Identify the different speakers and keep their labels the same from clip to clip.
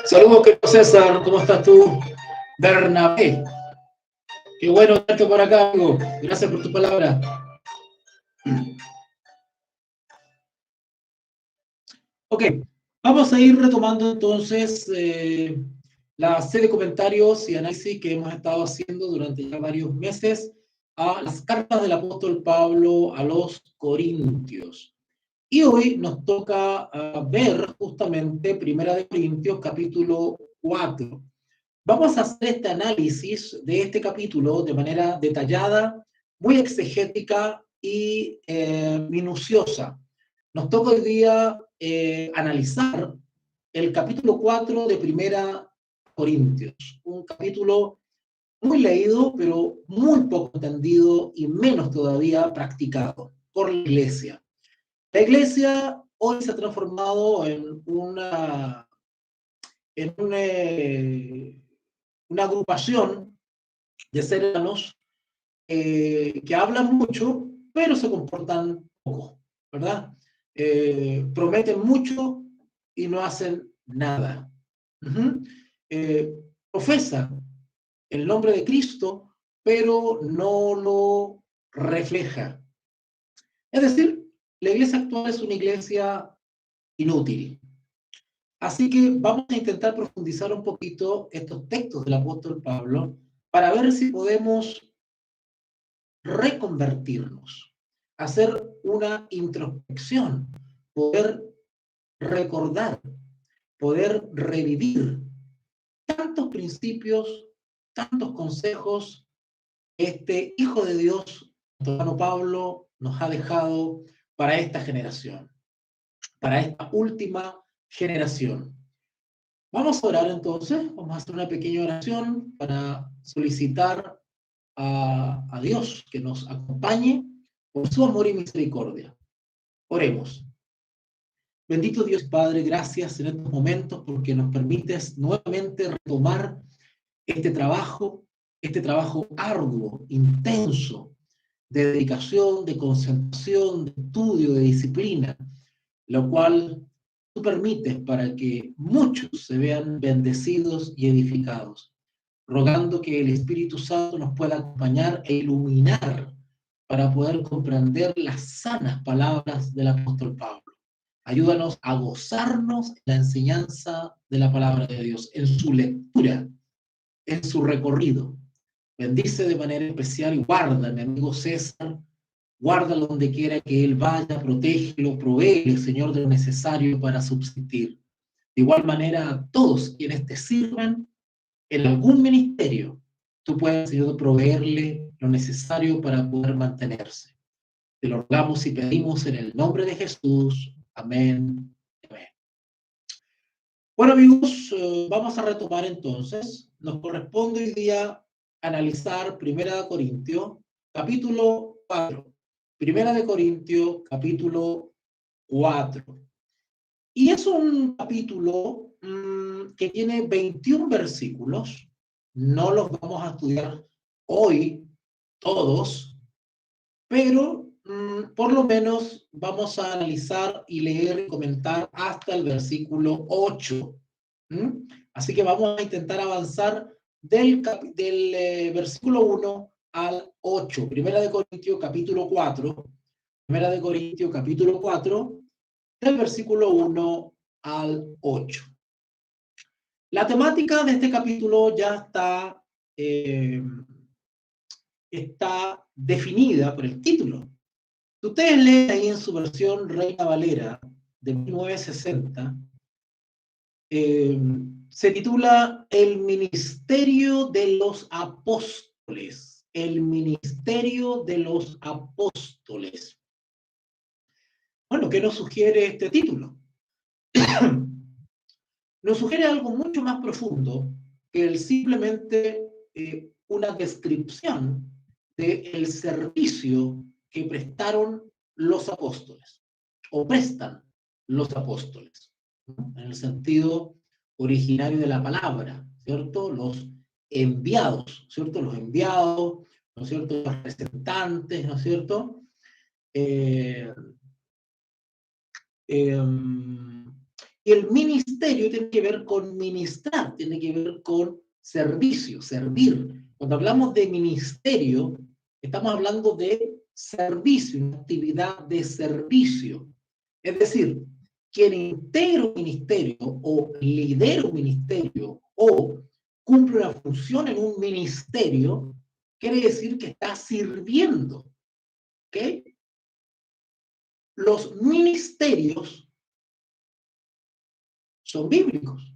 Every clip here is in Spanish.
Speaker 1: Saludos, querido César, ¿cómo estás tú? Bernabé, qué bueno verte por acá, amigo. Gracias por tu palabra. Ok, vamos a ir retomando entonces la serie de comentarios y análisis que hemos estado haciendo durante ya varios meses a las cartas del apóstol Pablo a los Corintios. Y hoy nos toca ver justamente Primera de Corintios capítulo 4. Vamos a hacer este análisis de este capítulo de manera detallada, muy exegética y minuciosa. Nos toca hoy día analizar el capítulo 4 de Primera Corintios, un capítulo muy leído, pero muy poco entendido y menos todavía practicado por la iglesia. La iglesia hoy se ha transformado en una agrupación de seres humanos que hablan mucho, pero se comportan poco, ¿verdad? Prometen mucho y no hacen nada. Profesan el nombre de Cristo, pero no lo refleja. Es decir, la iglesia actual es una iglesia inútil. Así que vamos a intentar profundizar un poquito estos textos del apóstol Pablo para ver si podemos reconvertirnos, hacer una introspección, poder recordar, poder revivir tantos principios, tantos consejos que este Hijo de Dios, nuestro hermano Pablo, nos ha dejado para esta generación, para esta última generación. Vamos a orar entonces, vamos a hacer una pequeña oración para solicitar a Dios que nos acompañe por su amor y misericordia. Oremos. Bendito Dios Padre, gracias en estos momentos porque nos permites nuevamente retomar este trabajo arduo, intenso, de dedicación, de concentración, de estudio, de disciplina, lo cual tú permites para que muchos se vean bendecidos y edificados, rogando que el Espíritu Santo nos pueda acompañar e iluminar para poder comprender las sanas palabras del apóstol Pablo. Ayúdanos a gozarnos en la enseñanza de la palabra de Dios, en su lectura, en su recorrido. Bendice de manera especial y guarda, mi amigo César, guárdalo donde quiera que él vaya, protégelo, provéele, Señor, de lo necesario para subsistir. De igual manera, a todos quienes te sirvan en algún ministerio, tú puedes, Señor, proveerle lo necesario para poder mantenerse. Te lo rogamos y pedimos en el nombre de Jesús. Amén. Amén. Bueno, amigos, vamos a retomar entonces. Nos corresponde hoy día analizar 1 capítulo 4. 1 capítulo 4. Y es un capítulo que tiene 21 versículos. No los vamos a estudiar hoy todos, pero por lo menos vamos a analizar y leer y comentar hasta el versículo 8. Así que vamos a intentar avanzar del versículo 1 al 8. Primera de Corintios capítulo 4. Primera de Corintios capítulo 4, del versículo 1 al 8. La temática de este capítulo ya está definida por el título. Si ustedes leen ahí en su versión Reina Valera de 1960, se titula El Ministerio de los Apóstoles. El Ministerio de los Apóstoles. Bueno, ¿qué nos sugiere este título? Nos sugiere algo mucho más profundo que el simplemente una descripción del servicio que prestaron los apóstoles, o prestan los apóstoles, ¿no? En el sentido originario de la palabra, ¿cierto? Los enviados, ¿cierto? Los enviados, ¿no es cierto? Los representantes, ¿no es cierto? Y el ministerio tiene que ver con ministrar, tiene que ver con servicio, servir. Cuando hablamos de ministerio, estamos hablando de servicio, una actividad de servicio. Es decir, quien integra un ministerio o lidera un ministerio o cumple una función en un ministerio, quiere decir que está sirviendo. ¿Ok? Los ministerios son bíblicos.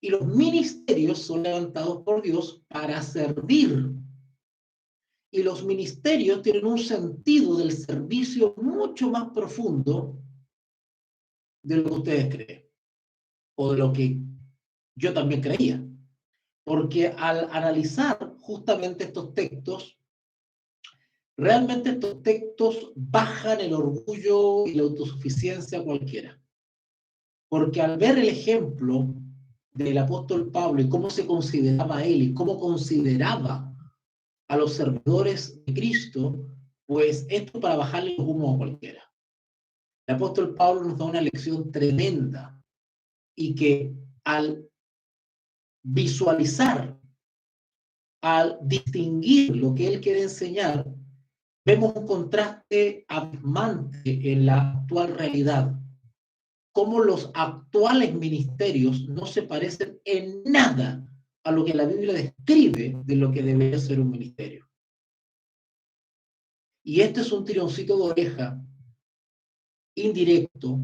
Speaker 1: Y los ministerios son levantados por Dios para servir. Y los ministerios tienen un sentido del servicio mucho más profundo de lo que ustedes creen, o de lo que yo también creía. Porque al analizar justamente estos textos, realmente estos textos bajan el orgullo y la autosuficiencia a cualquiera. Porque al ver el ejemplo del apóstol Pablo y cómo se consideraba él y cómo consideraba a los servidores de Cristo, pues esto para bajarle los humos a cualquiera. El apóstol Pablo nos da una lección tremenda y que al visualizar, al distinguir lo que él quiere enseñar, vemos un contraste abismante en la actual realidad. cómo los actuales ministerios no se parecen en nada a lo que la Biblia describe de lo que debe ser un ministerio. Y este es un tironcito de oreja indirecto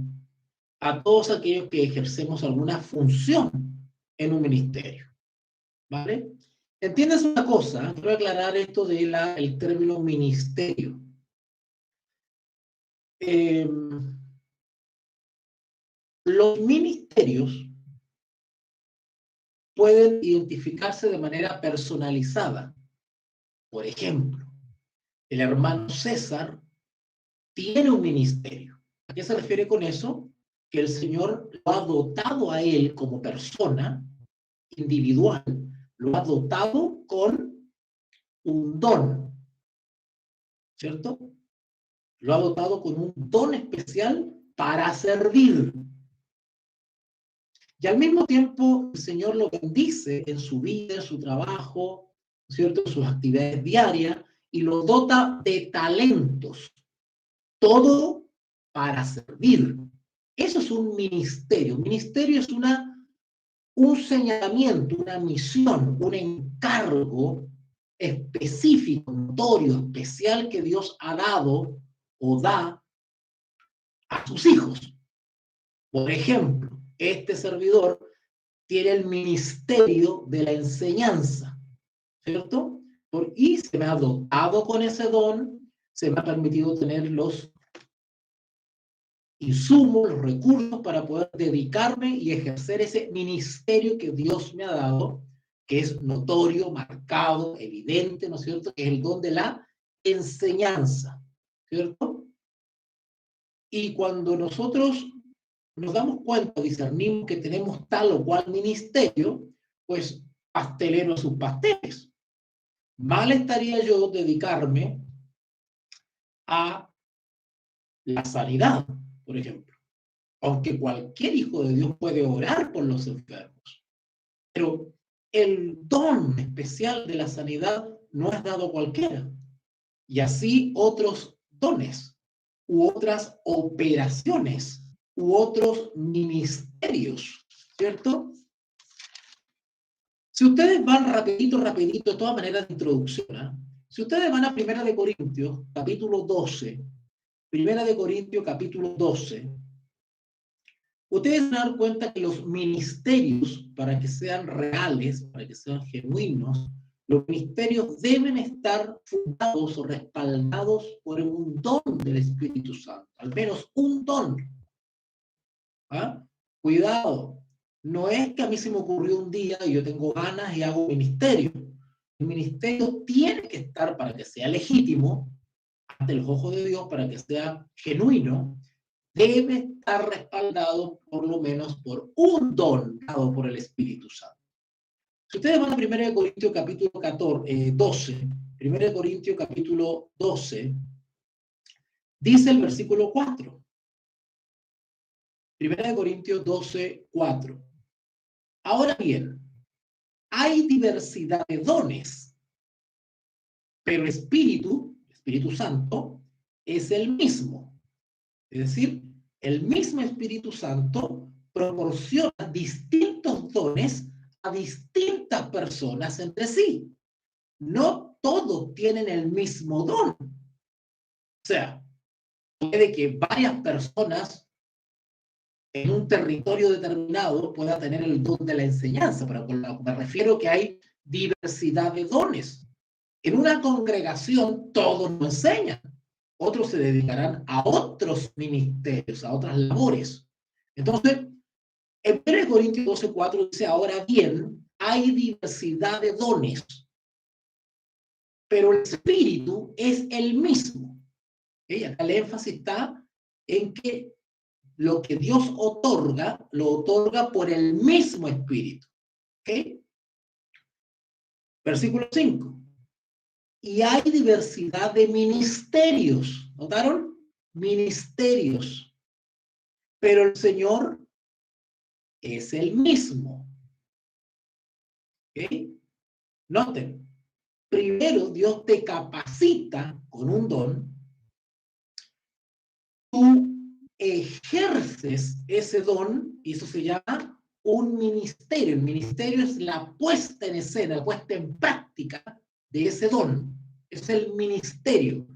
Speaker 1: a todos aquellos que ejercemos alguna función en un ministerio. ¿Vale? ¿Entiendes una cosa? Quiero aclarar esto del término ministerio. Los ministerios pueden identificarse de manera personalizada. Por ejemplo, el hermano César tiene un ministerio. ¿A qué se refiere con eso? Que el Señor lo ha dotado a él como persona individual, lo ha dotado con un don, ¿cierto? Lo ha dotado con un don especial para servir. Y al mismo tiempo el Señor lo bendice en su vida, en su trabajo, ¿cierto? En sus actividades diarias, y lo dota de talentos. Todo para servir. Eso es un ministerio. Un ministerio es un señalamiento, una misión, un encargo específico, notorio, especial que Dios ha dado o da a sus hijos. Por ejemplo, este servidor tiene el ministerio de la enseñanza, ¿cierto? Y se me ha dotado con ese don, se me ha permitido tener los insumos, los recursos para poder dedicarme y ejercer ese ministerio que Dios me ha dado, que es notorio, marcado, evidente, ¿no es cierto? Que es el don de la enseñanza, ¿cierto? Y cuando nosotros nos damos cuenta, discernimos que tenemos tal o cual ministerio, pues pastelero a sus pasteles. Mal estaría yo dedicarme a la sanidad, por ejemplo. Aunque cualquier hijo de Dios puede orar por los enfermos. Pero el don especial de la sanidad no es dado a cualquiera. Y así otros dones, u otras operaciones, u otros ministerios, ¿cierto? Si ustedes van rapidito, de todas maneras de introducción, ¿eh? Si ustedes van a 1 Corintios, capítulo 12, 1 Corintios, capítulo 12, ustedes se dan cuenta que los ministerios, para que sean reales, para que sean genuinos, los ministerios deben estar fundados o respaldados por un don del Espíritu Santo, al menos un don. ¿Ah? Cuidado, no es que a mí se me ocurrió un día y yo tengo ganas y hago un ministerio. El ministerio tiene que estar para que sea legítimo ante los ojos de Dios, para que sea genuino, debe estar respaldado por lo menos por un don dado por el Espíritu Santo. Si ustedes van a 1 Corintios capítulo 12, 1 Corintios capítulo 12, dice el versículo 4. 1 Corintios 12, 4. Ahora bien, hay diversidad de dones, pero el Espíritu Santo, es el mismo. Es decir, el mismo Espíritu Santo proporciona distintos dones a distintas personas entre sí. No todos tienen el mismo don. O sea, puede que varias personas en un territorio determinado puedan tener el don de la enseñanza, pero con lo que me refiero que hay diversidad de dones. En una congregación todos no enseñan. Otros se dedicarán a otros ministerios, a otras labores. Entonces, en 1 Corintios 12:4 dice, ahora bien, hay diversidad de dones, pero el Espíritu es el mismo. Acá el énfasis está en que lo que Dios otorga, lo otorga por el mismo Espíritu. ¿Okay? Versículo 5. Y hay diversidad de ministerios. ¿Notaron? Ministerios. Pero el Señor es el mismo. ¿Okay? Noten, primero Dios te capacita con un don. Tú ejerces ese don, y eso se llama un ministerio. El ministerio es la puesta en escena, la puesta en práctica de ese don. Es el ministerio,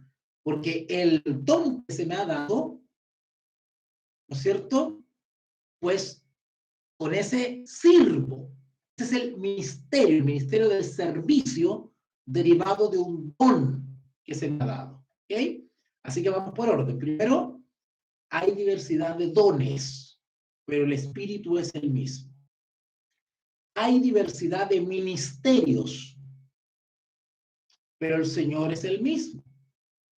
Speaker 1: porque el don que se me ha dado, ¿no es cierto? Pues con ese sirvo. Ese es el ministerio del servicio derivado de un don que se me ha dado. ¿Ok? Así que vamos por orden. Primero, hay diversidad de dones, pero el espíritu es el mismo. Hay diversidad de ministerios, pero el Señor es el mismo.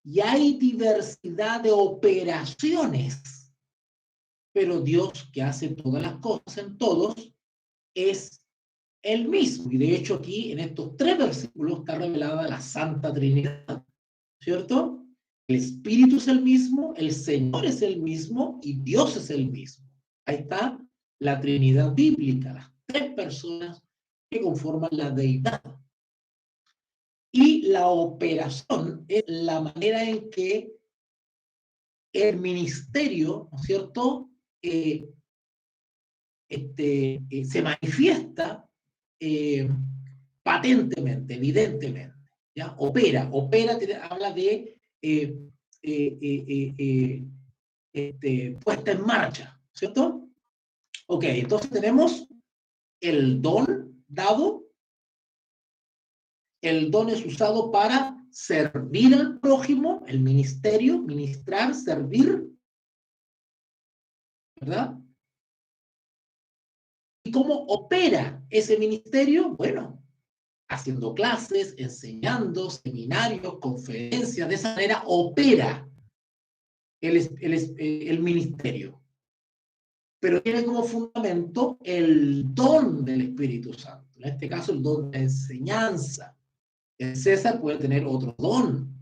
Speaker 1: Y hay diversidad de operaciones, pero Dios, que hace todas las cosas en todos, es el mismo. Y de hecho aquí, en estos 3 versículos, está revelada la Santa Trinidad, ¿cierto? El Espíritu es el mismo, el Señor es el mismo y Dios es el mismo. Ahí está la Trinidad bíblica, las 3 personas que conforman la deidad. Y la operación es la manera en que el ministerio, ¿no es cierto?, se manifiesta patentemente, evidentemente, ¿ya? Opera, habla de puesta en marcha, ¿cierto? Ok, entonces tenemos el don dado. El don es usado para servir al prójimo, el ministerio, ministrar, servir, ¿verdad? ¿Y cómo opera ese ministerio? Bueno, haciendo clases, enseñando, seminarios, conferencias. De esa manera opera el ministerio. Pero tiene como fundamento el don del Espíritu Santo. En este caso, el don de enseñanza. El César puede tener otro don.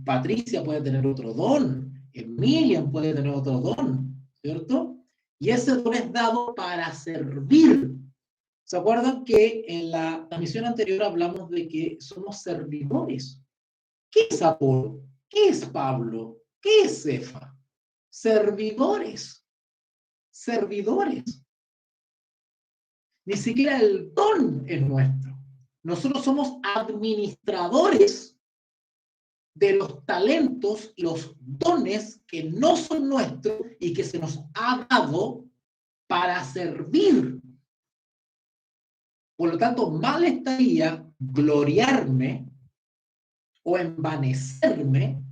Speaker 1: Patricia puede tener otro don. Miriam puede tener otro don, ¿cierto? Y ese don es dado para servir. ¿Se acuerdan que en la transmisión anterior hablamos de que somos servidores? ¿Qué es Apolo? ¿Qué es Pablo? ¿Qué es Cefa? Servidores. Servidores. Ni siquiera el don es nuestro. Nosotros somos administradores de los talentos y los dones que no son nuestros y que se nos ha dado para servir. Por lo tanto, mal estaría gloriarme o envanecerme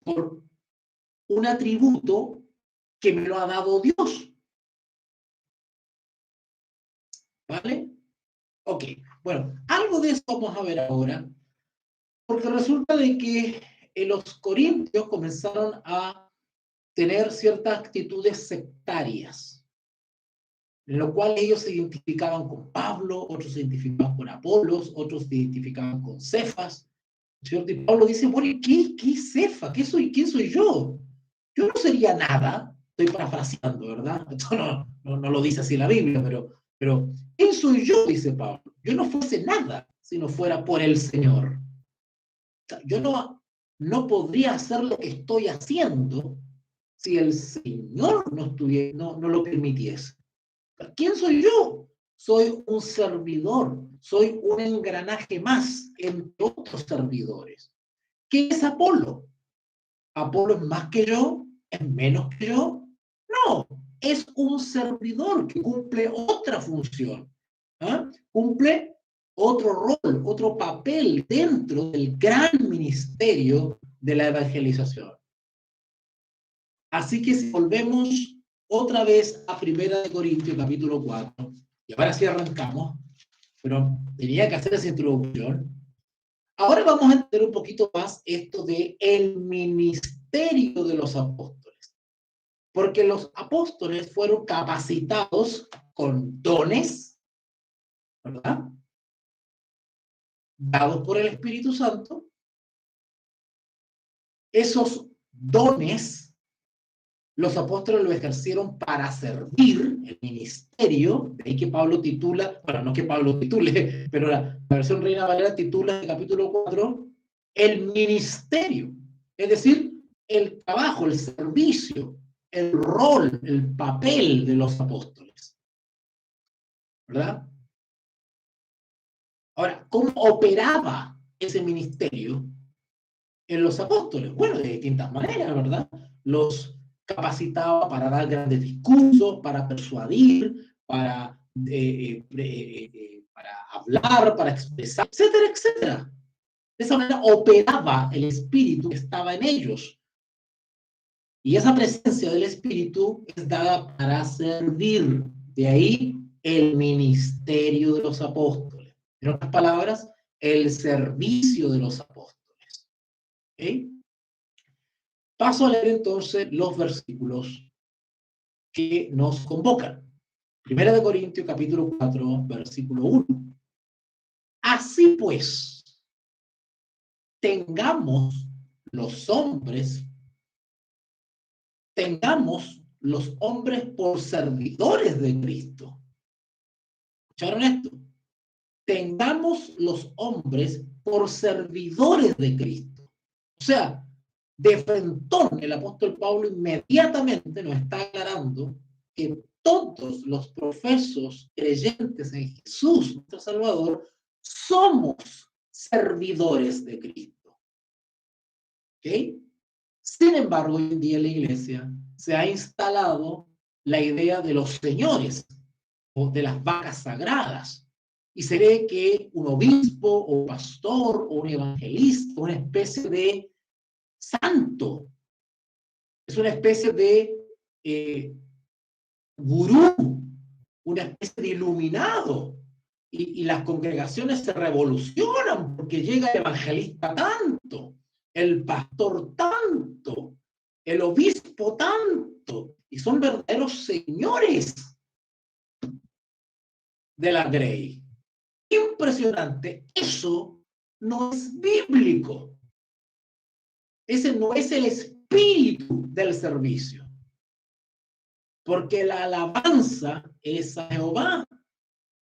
Speaker 1: por un atributo que me lo ha dado Dios. ¿Vale? Ok, bueno, algo de eso vamos a ver ahora, porque resulta de que los corintios comenzaron a tener ciertas actitudes sectarias, en lo cual ellos se identificaban con Pablo, otros se identificaban con Apolos, otros se identificaban con Cefas, ¿cierto? Y Pablo dice, bueno, ¿qué es Cefa? ¿Quién soy yo? Yo no sería nada, estoy parafraseando, ¿verdad? Esto no lo dice así la Biblia, pero ¿quién soy yo? Dice Pablo. Yo no fuese nada si no fuera por el Señor. O sea, yo no podría hacer lo que estoy haciendo si el Señor no lo permitiese. ¿Quién soy yo? Soy un servidor, soy un engranaje más entre otros servidores. ¿Qué es Apolo? ¿Apolo es más que yo? ¿Es menos que yo? No, es un servidor que cumple otra función. ¿Ah? Cumple otro rol, otro papel dentro del gran ministerio de la evangelización. Así que si volvemos otra vez a 1 Corintios capítulo 4, y ahora sí arrancamos, pero tenía que hacer esa introducción. Ahora vamos a entender un poquito más esto de el ministerio de los apóstoles. Porque los apóstoles fueron capacitados con dones, ¿verdad? Dados por el Espíritu Santo. Esos dones los apóstoles lo ejercieron para servir el ministerio, de ahí que Pablo titula, bueno, no que Pablo titule, pero la versión Reina Valera titula en el capítulo 4, el ministerio. Es decir, el trabajo, el servicio, el rol, el papel de los apóstoles, ¿verdad? Ahora, ¿cómo operaba ese ministerio en los apóstoles? Bueno, de distintas maneras, ¿verdad? Los capacitaba para dar grandes discursos, para persuadir, para hablar, para expresar, etcétera, etcétera. De esa manera operaba el espíritu que estaba en ellos. Y esa presencia del espíritu es dada para servir. De ahí el ministerio de los apóstoles. En otras palabras, el servicio de los apóstoles. ¿Okay? Paso a leer entonces los versículos que nos convocan. Primera de Corintios, capítulo 4, versículo 1. Así pues, tengamos los hombres por servidores de Cristo. ¿Escucharon esto? Tengamos los hombres por servidores de Cristo. O sea, de frentón, el apóstol Pablo inmediatamente nos está aclarando que todos los profesos creyentes en Jesús, nuestro Salvador, somos servidores de Cristo. ¿Ok? Sin embargo, hoy en día en la iglesia se ha instalado la idea de los señores o de las vacas sagradas. Y se cree que un obispo o pastor o un evangelista, una especie de santo, es una especie de gurú, una especie de iluminado. Y las congregaciones se revolucionan porque llega el evangelista tanto, el pastor tanto, el obispo tanto, y son verdaderos señores de la grey. Impresionante. Eso no es bíblico. Ese no es el espíritu del servicio. Porque la alabanza es a Jehová,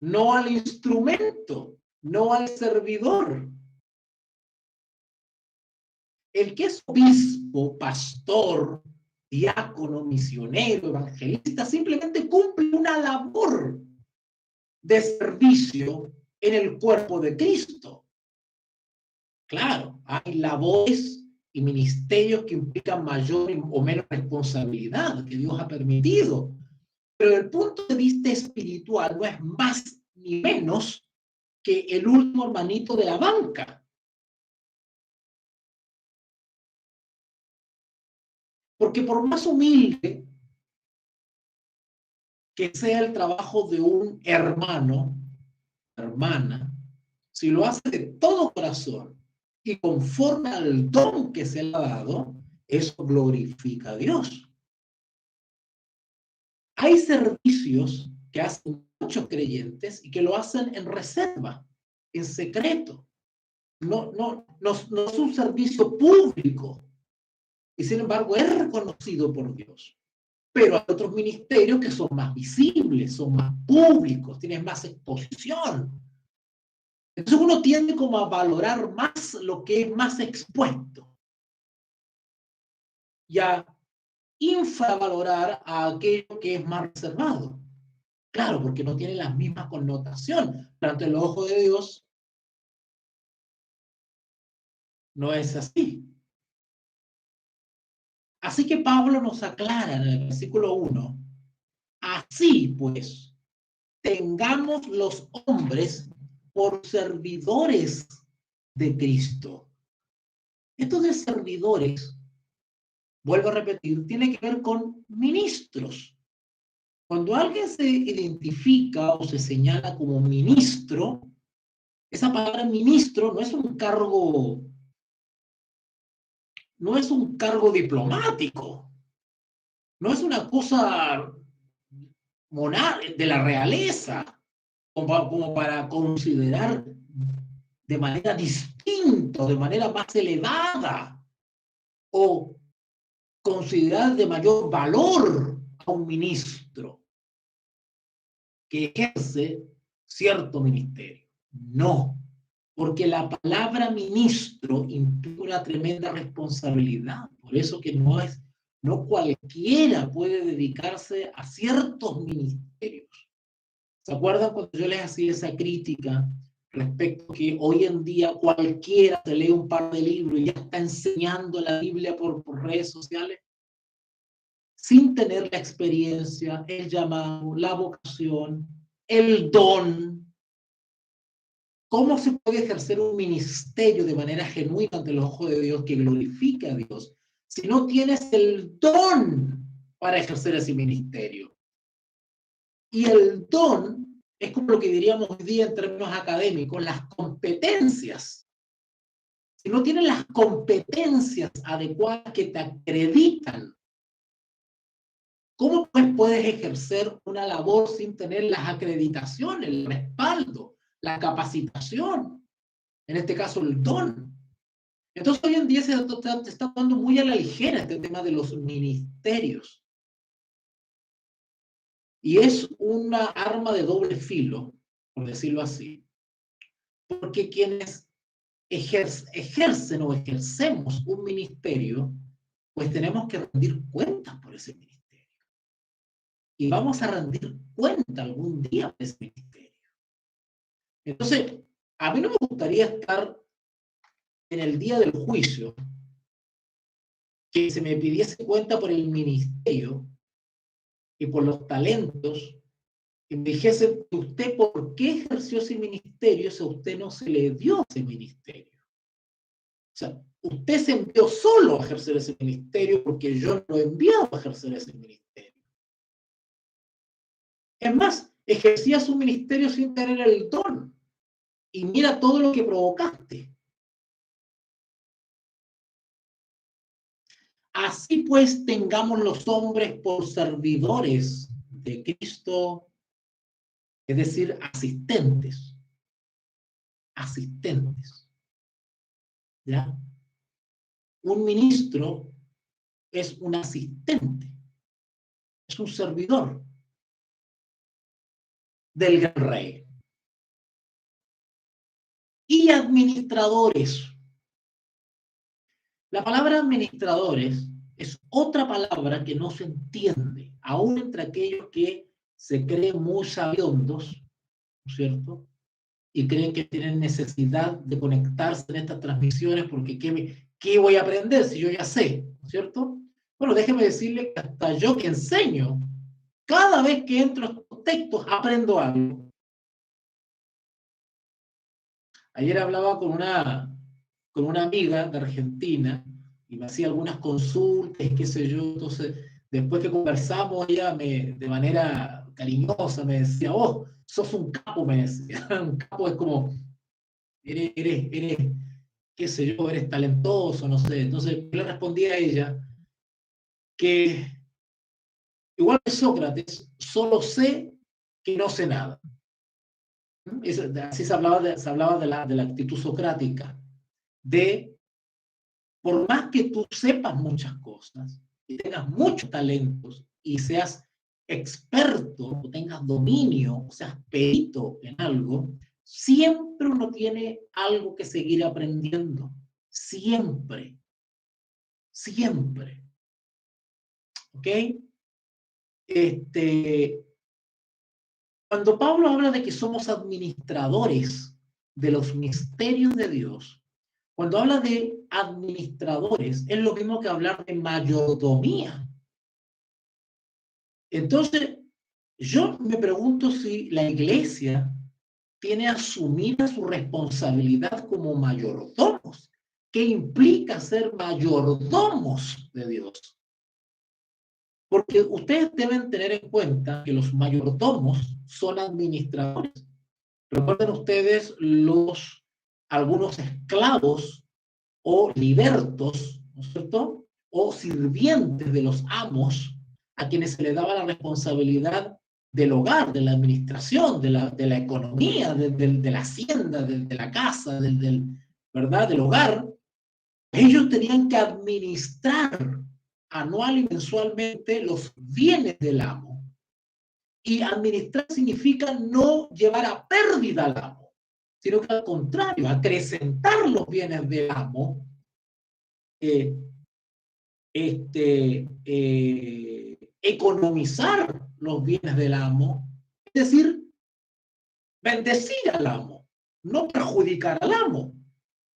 Speaker 1: no al instrumento, no al servidor. El que es obispo, pastor, diácono, misionero, evangelista, simplemente cumple una labor de servicio en el cuerpo de Cristo. Claro, hay labores y ministerios que implican mayor o menos responsabilidad que Dios ha permitido. Pero desde el punto de vista espiritual no es más ni menos que el último hermanito de la banca. Porque por más humilde que sea el trabajo de un hermano, hermana, si lo hace de todo corazón y conforme al don que se le ha dado, eso glorifica a Dios. Hay servicios que hacen muchos creyentes y que lo hacen en reserva, en secreto. No es un servicio público y sin embargo es reconocido por Dios. Pero hay otros ministerios que son más visibles, son más públicos, tienen más exposición. Entonces uno tiende como a valorar más lo que es más expuesto y a infravalorar a aquello que es más reservado. Claro, porque no tiene la misma connotación. Pero ante el ojo de Dios no es así. Así que Pablo nos aclara en el versículo 1, así pues, tengamos los hombres por servidores de Cristo. Esto de servidores, vuelvo a repetir, tiene que ver con ministros. Cuando alguien se identifica o se señala como ministro, esa palabra ministro no es un cargo diplomático, no es una cosa de la realeza, como para considerar de manera distinta, de manera más elevada, o considerar de mayor valor a un ministro que ejerce cierto ministerio. No. porque la palabra ministro implica una tremenda responsabilidad. Por eso que no cualquiera puede dedicarse a ciertos ministerios. ¿Se acuerdan cuando yo les hacía esa crítica respecto a que hoy en día cualquiera se lee un par de libros y ya está enseñando la Biblia por redes sociales? Sin tener la experiencia, el llamado, la vocación, el don. ¿Cómo se puede ejercer un ministerio de manera genuina ante los ojos de Dios que glorifique a Dios si no tienes el don para ejercer ese ministerio? Y el don es como lo que diríamos hoy día en términos académicos, las competencias. Si no tienes las competencias adecuadas que te acreditan, ¿cómo pues puedes ejercer una labor sin tener las acreditaciones, el respaldo, la capacitación? En este caso, el don. Entonces, hoy en día se está dando muy a la ligera este tema de los ministerios. Y es una arma de doble filo, por decirlo así, porque quienes ejercen o ejercemos un ministerio, pues tenemos que rendir cuentas por ese ministerio. Y vamos a rendir cuenta algún día por ese ministerio. Entonces, a mí no me gustaría estar en el día del juicio, que se me pidiese cuenta por el ministerio y por los talentos, y me dijese, ¿usted por qué ejerció ese ministerio si a usted no se le dio ese ministerio? O sea, usted se envió solo a ejercer ese ministerio porque yo no lo he enviado a ejercer ese ministerio. Es más, ejercía su ministerio sin tener el don. Y mira todo lo que provocaste. Así pues, tengamos los hombres por servidores de Cristo, es decir, asistentes. Asistentes. ¿Ya? Un ministro es un asistente, es un servidor del gran rey. Y administradores. La palabra administradores es otra palabra que no se entiende, aún entre aquellos que se creen muy sabiondos, ¿no es cierto? Y creen que tienen necesidad de conectarse en estas transmisiones porque ¿qué voy a aprender si yo ya sé? ¿No es cierto? Bueno, déjeme decirle que hasta yo que enseño, cada vez que entro a estos textos aprendo algo. Ayer hablaba con una amiga de Argentina y me hacía algunas consultas, qué sé yo. Entonces, después que conversamos, ella de manera cariñosa me decía, oh, sos un capo, me decía. Un capo es como, eres, qué sé yo, eres talentoso, no sé. Entonces, yo le respondí a ella que, igual que Sócrates, solo sé que no sé nada. Así se hablaba de la actitud socrática, de por más que tú sepas muchas cosas y tengas muchos talentos y seas experto o tengas dominio o seas perito en algo, siempre uno tiene algo que seguir aprendiendo. Siempre. Siempre. ¿Ok? Cuando Pablo habla de que somos administradores de los misterios de Dios, cuando habla de administradores, es lo mismo que hablar de mayordomía. Entonces, yo me pregunto si la iglesia tiene asumida su responsabilidad como mayordomos. ¿Qué implica ser mayordomos de Dios? Porque ustedes deben tener en cuenta que los mayordomos son administradores. Recuerden ustedes algunos esclavos o libertos, ¿no es cierto? O sirvientes de los amos a quienes se les daba la responsabilidad del hogar, de la administración, de la economía, de la hacienda, de la casa, ¿verdad? Del hogar. Ellos tenían que administrar anual y mensualmente los bienes del amo. Y administrar significa no llevar a pérdida al amo, sino que al contrario, acrecentar los bienes del amo, economizar los bienes del amo, es decir, bendecir al amo, no perjudicar al amo.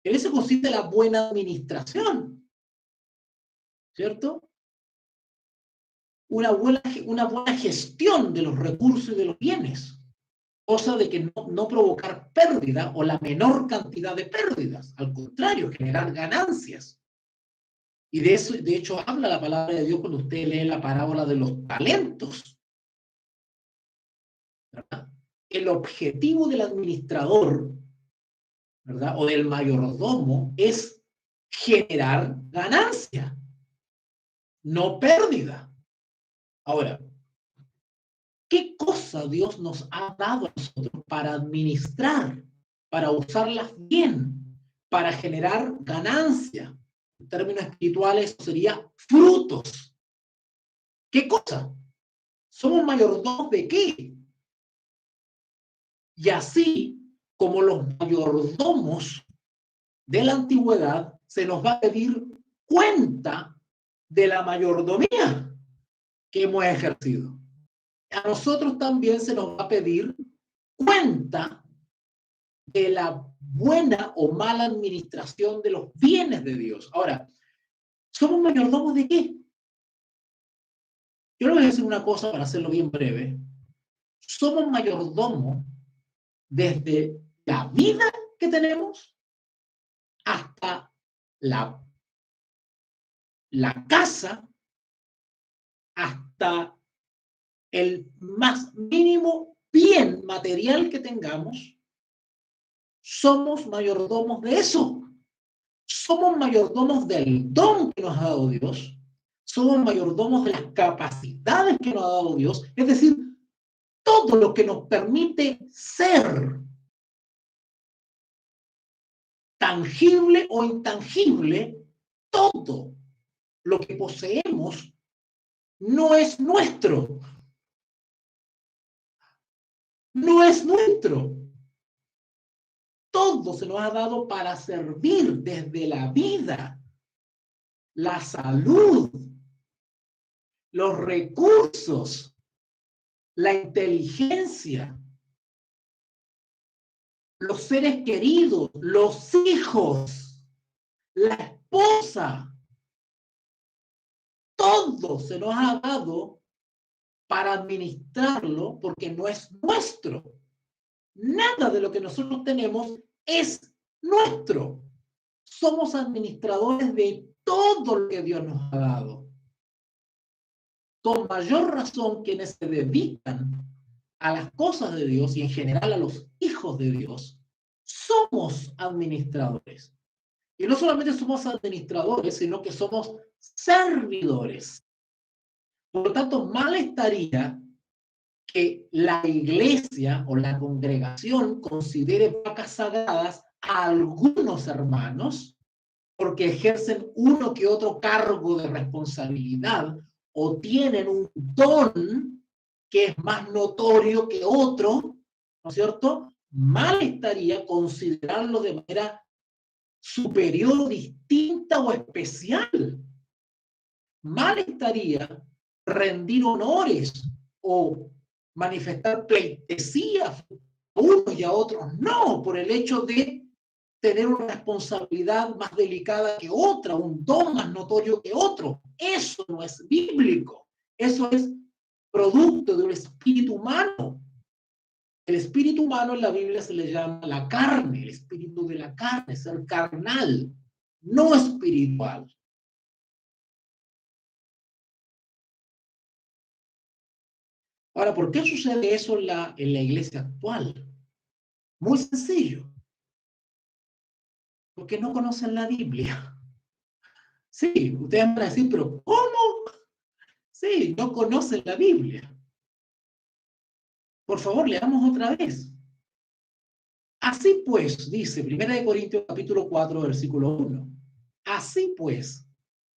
Speaker 1: En eso consiste la buena administración, ¿cierto? Una buena gestión de los recursos y de los bienes, cosa de que no provocar pérdida o la menor cantidad de pérdidas, al contrario, generar ganancias. Y de eso, de hecho, habla la palabra de Dios cuando usted lee la parábola de los talentos, ¿verdad? El objetivo del administrador, ¿verdad? O del mayordomo es generar ganancia, no pérdida. Ahora, ¿qué cosa Dios nos ha dado a nosotros para administrar, para usarlas bien, para generar ganancia? En términos espirituales, sería frutos. ¿Qué cosa? ¿Somos mayordomos de qué? Y así como los mayordomos de la antigüedad, se nos va a pedir cuenta de la mayordomía que hemos ejercido. A nosotros también se nos va a pedir cuenta de la buena o mala administración de los bienes de Dios. Ahora, ¿somos mayordomos de qué? Yo le voy a decir una cosa para hacerlo bien breve. Somos mayordomos desde la vida que tenemos hasta la casa, hasta el más mínimo bien material que tengamos. Somos mayordomos de eso. Somos mayordomos del don que nos ha dado Dios. Somos mayordomos de las capacidades que nos ha dado Dios. Es decir, todo lo que nos permite ser tangible o intangible, todo lo que poseemos no es nuestro. No es nuestro. Todo se nos ha dado para servir, desde la vida, la salud, los recursos, la inteligencia, los seres queridos, los hijos, la esposa. Todo se nos ha dado para administrarlo porque no es nuestro. Nada de lo que nosotros tenemos es nuestro. Somos administradores de todo lo que Dios nos ha dado. Con mayor razón, quienes se dedican a las cosas de Dios y en general a los hijos de Dios, somos administradores. Y no solamente somos administradores, sino que somos servidores. Por lo tanto, mal estaría que la iglesia o la congregación considere vacas sagradas a algunos hermanos porque ejercen uno que otro cargo de responsabilidad o tienen un don que es más notorio que otro, ¿no es cierto? Mal estaría considerarlo de manera superior, distinta o especial. Mal estaría rendir honores o manifestar pleitesía a unos y a otros, no, por el hecho de tener una responsabilidad más delicada que otra, un don más notorio que otro. Eso no es bíblico, eso es producto de un espíritu humano. El espíritu humano en la Biblia se le llama la carne, el espíritu de la carne, ser carnal, no espiritual. Ahora, ¿por qué sucede eso en la iglesia actual? Muy sencillo. Porque no conocen la Biblia. Sí, ustedes van a decir, pero ¿cómo? Sí, no conocen la Biblia. Por favor, leamos otra vez. Así pues, dice 1 Corintios capítulo 4, versículo 1. Así pues,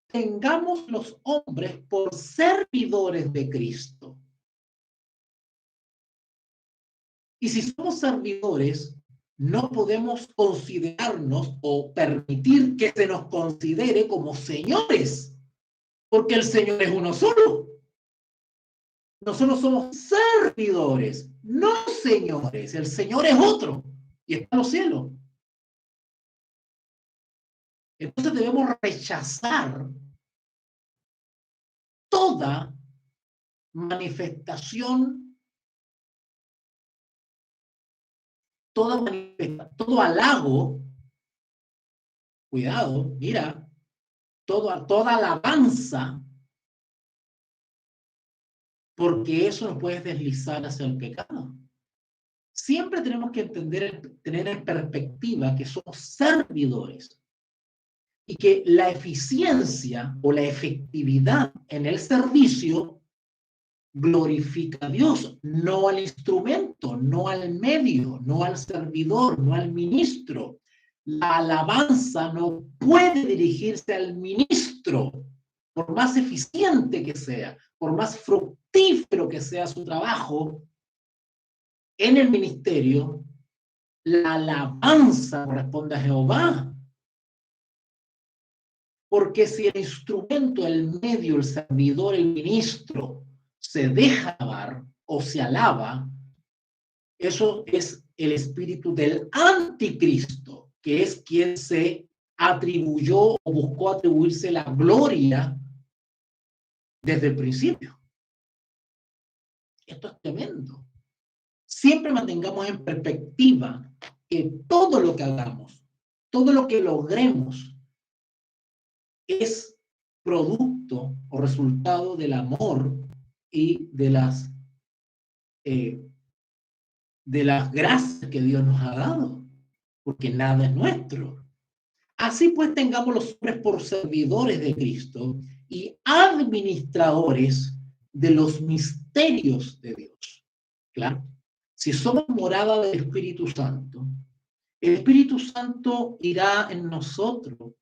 Speaker 1: tengamos los hombres por servidores de Cristo. Y si somos servidores, no podemos considerarnos o permitir que se nos considere como señores, porque el Señor es uno solo. Nosotros somos servidores, no señores. El Señor es otro y está en los cielos. Entonces debemos rechazar toda manifestación, todo halago, cuidado, mira, toda alabanza, porque eso nos puede deslizar hacia el pecado. Siempre tenemos que tener en perspectiva que somos servidores y que la eficiencia o la efectividad en el servicio glorifica a Dios, no al instrumento, no al medio, no al servidor, no al ministro. La alabanza no puede dirigirse al ministro, por más eficiente que sea, por más fructífero que sea su trabajo en el ministerio. La alabanza corresponde a Jehová. Porque si el instrumento, el medio, el servidor, el ministro se deja alabar o se alaba, eso es el espíritu del anticristo, que es quien se atribuyó o buscó atribuirse la gloria desde el principio. Esto es tremendo. Siempre mantengamos en perspectiva que todo lo que hagamos, todo lo que logremos, es producto o resultado del amor y de las gracias que Dios nos ha dado, porque nada es nuestro. Así pues, tengamos los hombres por servidores de Cristo y administradores de los misterios de Dios. Claro, si somos morada del Espíritu Santo, el Espíritu Santo irá en nosotros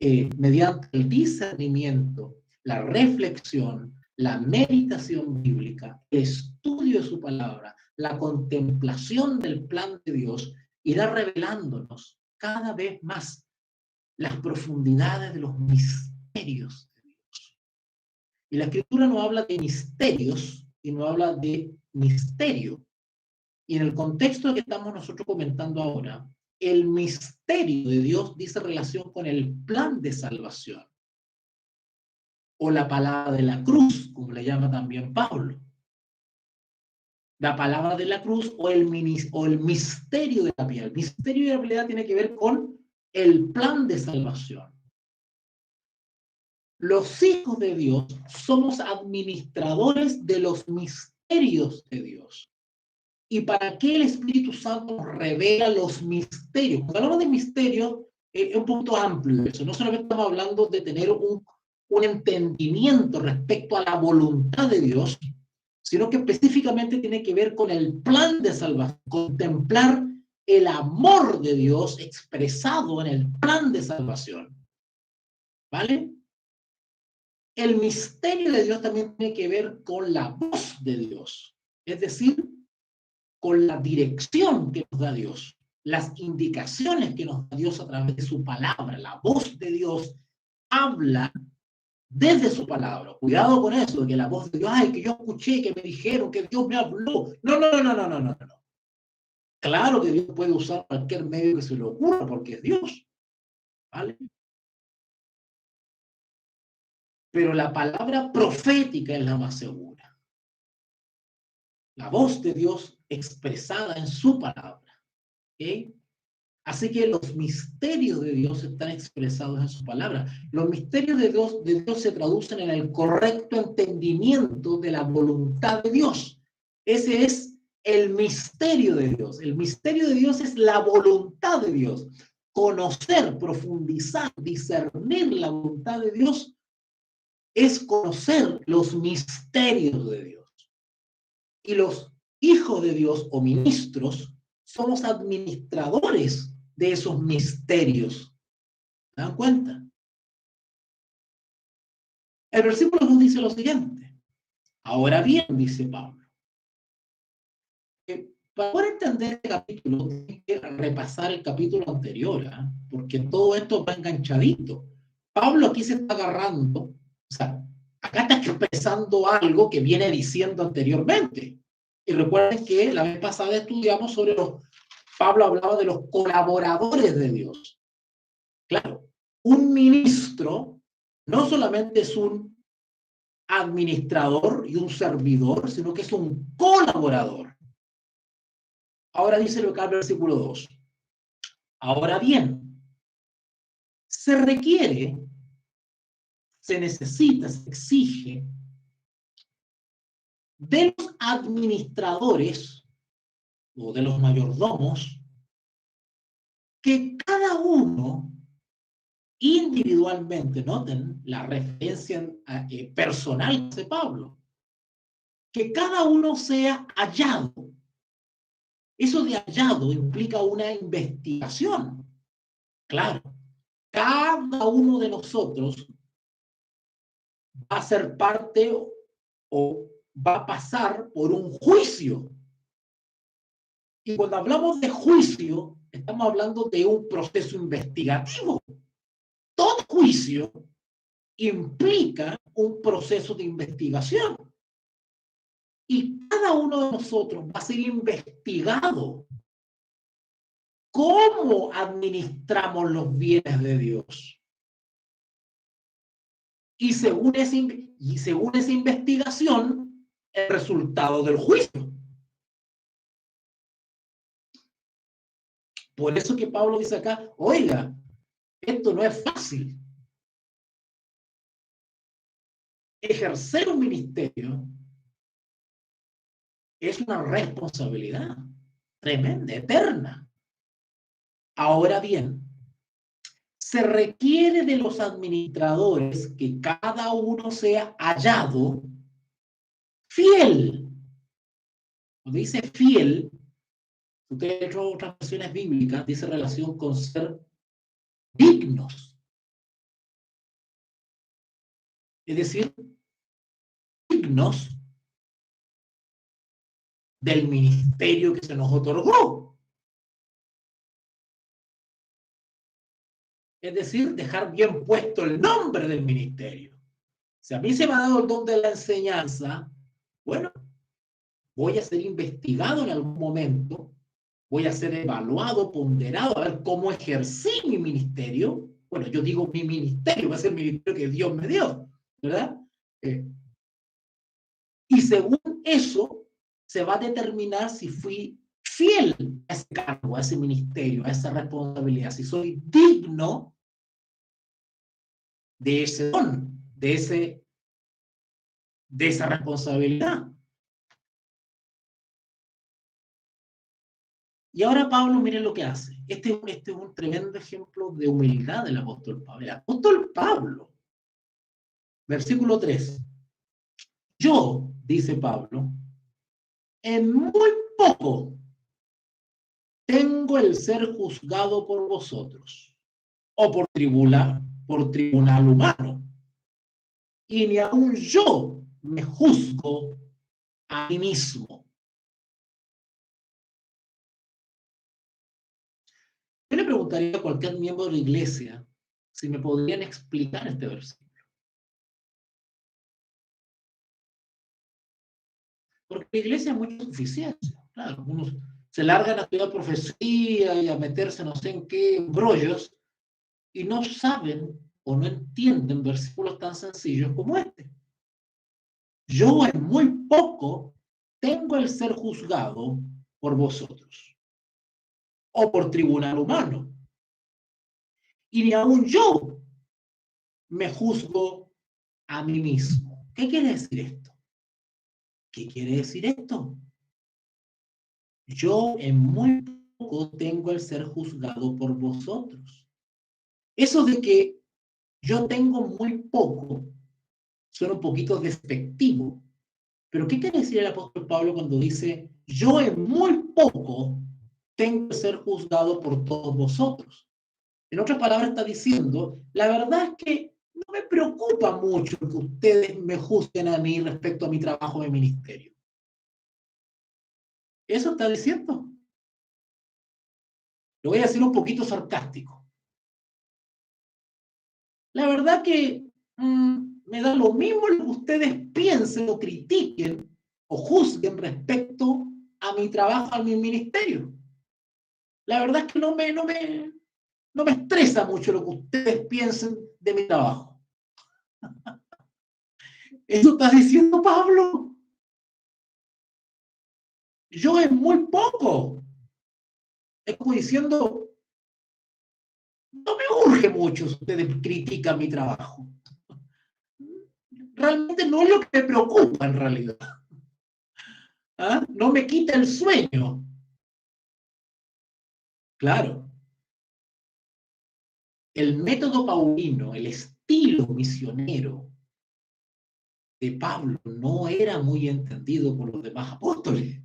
Speaker 1: mediante el discernimiento, la reflexión, la meditación bíblica, el estudio de su palabra, la contemplación del plan de Dios, irá revelándonos cada vez más las profundidades de los misterios de Dios. Y la Escritura no habla de misterios, sino habla de misterio. Y en el contexto que estamos nosotros comentando ahora, el misterio de Dios dice relación con el plan de salvación, o la palabra de la cruz, como le llama también Pablo. La palabra de la cruz o el misterio de la piedad. El misterio de la piedad tiene que ver con el plan de salvación. Los hijos de Dios somos administradores de los misterios de Dios. ¿Y para qué el Espíritu Santo nos revela los misterios? Cuando hablamos de misterios, es un punto amplio eso. No solamente estamos hablando de tener un entendimiento respecto a la voluntad de Dios, sino que específicamente tiene que ver con el plan de salvación, contemplar el amor de Dios expresado en el plan de salvación. ¿Vale? El misterio de Dios también tiene que ver con la voz de Dios, es decir, con la dirección que nos da Dios, las indicaciones que nos da Dios a través de su palabra. La voz de Dios habla desde su palabra. Cuidado con eso, que la voz de Dios, ay, que yo escuché, que me dijeron, que Dios me habló. No, no, no, no, no, no, no, no. Claro que Dios puede usar cualquier medio que se le ocurra, porque es Dios. ¿Vale? Pero la palabra profética es la más segura. La voz de Dios expresada en su palabra. ¿Okay? Así que los misterios de Dios están expresados en su palabra. Los misterios de Dios se traducen en el correcto entendimiento de la voluntad de Dios. Ese es el misterio de Dios. El misterio de Dios es la voluntad de Dios. Conocer, profundizar, discernir la voluntad de Dios es conocer los misterios de Dios. Y los hijos de Dios o ministros somos administradores de esos misterios. ¿Se dan cuenta? El versículo 2 dice lo siguiente. Ahora bien, dice Pablo, Para poder entender este capítulo, tienes que repasar el capítulo anterior, ¿eh? Porque todo esto va enganchadito. Pablo aquí se está agarrando, o sea, acá está expresando algo que viene diciendo anteriormente. Y recuerden que la vez pasada estudiamos sobre Pablo hablaba de los colaboradores de Dios. Claro, un ministro no solamente es un administrador y un servidor, sino que es un colaborador. Ahora dice lo que habla el versículo 2. Ahora bien, se requiere, se necesita, se exige de los administradores o de los mayordomos que cada uno individualmente, noten la referencia personal que hace Pablo, que cada uno sea hallado. Eso de hallado implica una investigación. Claro, cada uno de nosotros va a ser parte o va a pasar por un juicio. Y cuando hablamos de juicio, estamos hablando de un proceso investigativo. Todo juicio implica un proceso de investigación. Y cada uno de nosotros va a ser investigado. ¿Cómo administramos los bienes de Dios? Y según esa investigación, el resultado del juicio. Por eso que Pablo dice acá, oiga, esto no es fácil. Ejercer un ministerio es una responsabilidad tremenda, eterna. Ahora bien, se requiere de los administradores que cada uno sea hallado fiel. Cuando dice fiel, usted ha hecho otras versiones bíblicas, dice relación con ser dignos. Es decir, dignos del ministerio que se nos otorgó. Es decir, dejar bien puesto el nombre del ministerio. Si a mí se me ha dado el don de la enseñanza, bueno, voy a ser investigado en algún momento, voy a ser evaluado, ponderado, a ver cómo ejercí mi ministerio. Bueno, yo digo mi ministerio, va a ser el ministerio que Dios me dio, ¿verdad? Y según eso, se va a determinar si fui fiel a ese cargo, a ese ministerio, a esa responsabilidad, si soy digno de ese don, de esa responsabilidad. Y ahora Pablo, miren lo que hace. Este es un tremendo ejemplo de humildad del apóstol Pablo. El apóstol Pablo, versículo 3. Yo, dice Pablo, en muy poco tengo el ser juzgado por vosotros, o por tribunal humano. Y ni aun yo me juzgo a mí mismo. Yo le preguntaría a cualquier miembro de la iglesia si me podrían explicar este versículo. Porque la iglesia es mucha suficiencia. Claro, unos se largan a estudiar profecía y a meterse no sé en qué brollos y no saben o no entienden versículos tan sencillos como este. Yo en muy poco tengo el ser juzgado por vosotros o por tribunal humano. Y ni aun yo me juzgo a mí mismo. ¿Qué quiere decir esto? ¿Qué quiere decir esto? Yo en muy poco tengo el ser juzgado por vosotros. Eso de que yo tengo muy poco suena un poquito despectivo, pero ¿qué quiere decir el apóstol Pablo cuando dice yo en muy poco tengo que ser juzgado por todos vosotros? En otras palabras está diciendo, la verdad es que no me preocupa mucho que ustedes me juzguen a mí respecto a mi trabajo en el ministerio. Eso está diciendo. Lo voy a decir un poquito sarcástico. La verdad que me da lo mismo lo que ustedes piensen o critiquen o juzguen respecto a mi trabajo, a mi ministerio. La verdad es que no me estresa mucho lo que ustedes piensen de mi trabajo. ¿Eso está diciendo Pablo? Yo es muy poco. Es como diciendo, no me urge mucho si ustedes critican mi trabajo. Realmente no es lo que me preocupa en realidad. ¿Ah? No me quita el sueño. Claro. El método paulino, el estilo misionero de Pablo no era muy entendido por los demás apóstoles.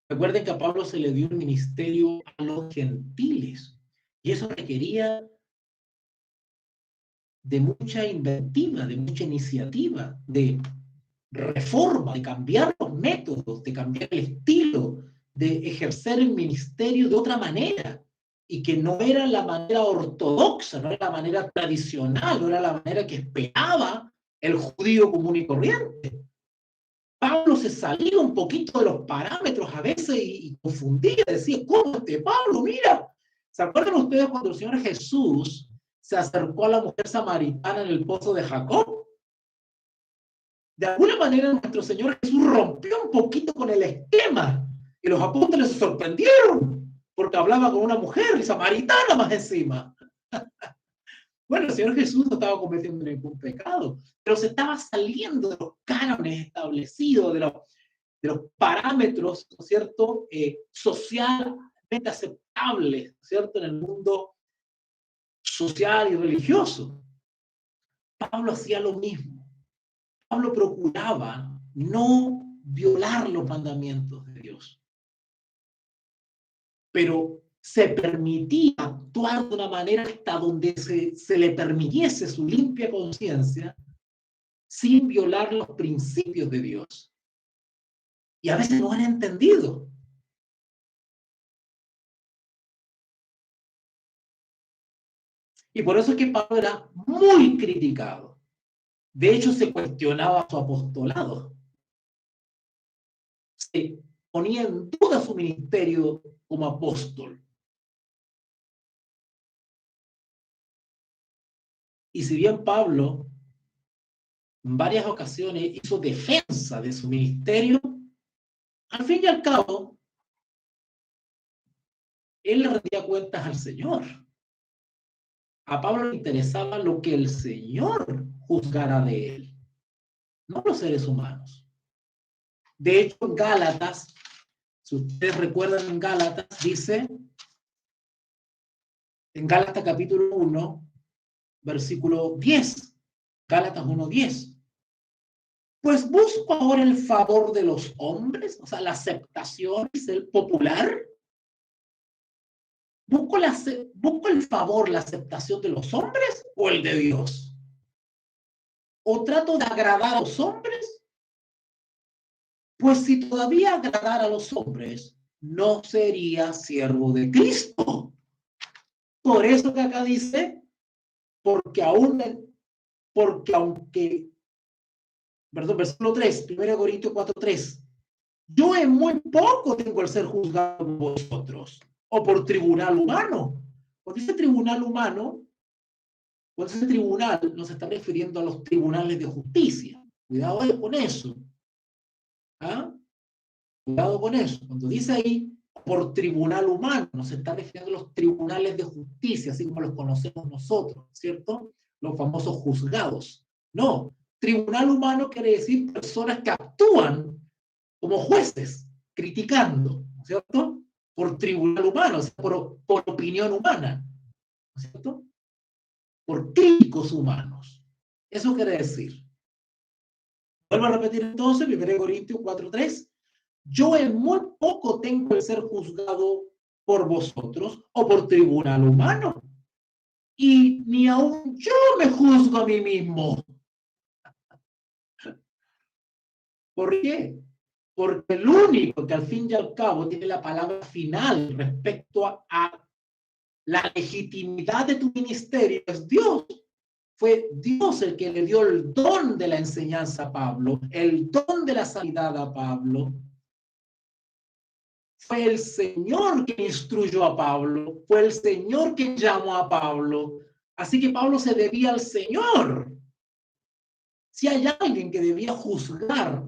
Speaker 1: Recuerden que a Pablo se le dio un ministerio a los gentiles y eso requería de mucha inventiva, de mucha iniciativa, de reforma, de cambiar los métodos, de cambiar el estilo, de ejercer el ministerio de otra manera, y que no era la manera ortodoxa, no era la manera tradicional, no era la manera que esperaba el judío común y corriente. Pablo se salía un poquito de los parámetros a veces y confundía, decía, ¿cómo Pablo? Mira, ¿se acuerdan ustedes cuando el Señor Jesús se acercó a la mujer samaritana en el pozo de Jacob? De alguna manera nuestro Señor Jesús rompió un poquito con el esquema y los apóstoles se sorprendieron porque hablaba con una mujer y samaritana más encima. Bueno, el Señor Jesús no estaba cometiendo ningún pecado, pero se estaba saliendo de los cánones establecidos, de los parámetros, ¿no es cierto?, socialmente aceptables, ¿no es cierto?, en el mundo social y religioso. Pablo hacía lo mismo. Pablo procuraba no violar los mandamientos de Dios, pero se permitía actuar de una manera hasta donde se le permitiese su limpia conciencia sin violar los principios de Dios. Y a veces no han entendido. Y por eso es que Pablo era muy criticado. De hecho, se cuestionaba su apostolado. Se ponía en duda su ministerio como apóstol. Y si bien Pablo en varias ocasiones hizo defensa de su ministerio, al fin y al cabo, él le rendía cuentas al Señor. A Pablo le interesaba lo que el Señor juzgara de él, no los seres humanos. De hecho, en Gálatas, si ustedes recuerdan en Gálatas, dice, en Gálatas capítulo 1, versículo 10, Gálatas 1:10. Pues busco ahora el favor de los hombres, o sea, la aceptación, el popular. ¿Busco el favor, la aceptación de los hombres o el de Dios? ¿O trato de agradar a los hombres? Pues si todavía agradara a los hombres, no sería siervo de Cristo. Por eso que acá dice, porque aunque, perdón, versículo 3, 1 Corintios 4:3, yo en muy poco tengo el ser juzgado por vosotros, o por tribunal humano. Cuando dice tribunal humano, cuando dice tribunal, no se está refiriendo a los tribunales de justicia. Cuidado con eso. ¿Ah? Cuidado con eso. Cuando dice ahí, por tribunal humano, no se está refiriendo a los tribunales de justicia, así como los conocemos nosotros, ¿cierto? Los famosos juzgados. No, tribunal humano quiere decir personas que actúan como jueces, criticando, ¿cierto? Por tribunal humano, o sea, por opinión humana, ¿cierto? Por críticos humanos. Eso quiere decir. Vuelvo a repetir entonces, 1 Corintios 4:3. Yo en muy poco tengo que ser juzgado por vosotros o por tribunal humano. Y ni aun yo me juzgo a mí mismo. ¿Por qué? Porque el único que al fin y al cabo tiene la palabra final respecto a la legitimidad de tu ministerio es Dios. Fue Dios el que le dio el don de la enseñanza a Pablo, el don de la sanidad a Pablo. Fue el Señor que instruyó a Pablo, fue el Señor que llamó a Pablo. Así que Pablo se debía al Señor. Si hay alguien que debía juzgar,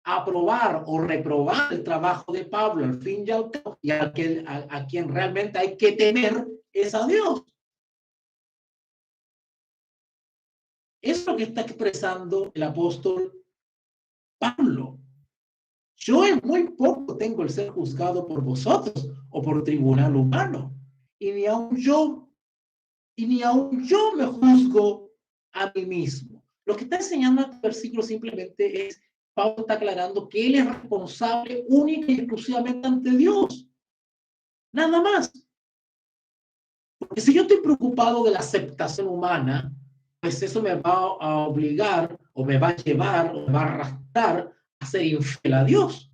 Speaker 1: aprobar o reprobar el trabajo de Pablo, al fin y al cabo, y a quien realmente hay que temer es a Dios. Eso es lo que está expresando el apóstol Pablo. Yo en muy poco tengo el ser juzgado por vosotros o por tribunal humano. Y ni aun yo me juzgo a mí mismo. Lo que está enseñando este versículo simplemente es, Pablo está aclarando que él es responsable única y exclusivamente ante Dios. Nada más. Porque si yo estoy preocupado de la aceptación humana, pues eso me va a obligar o me va a llevar o me va a arrastrar a ser infiel a Dios.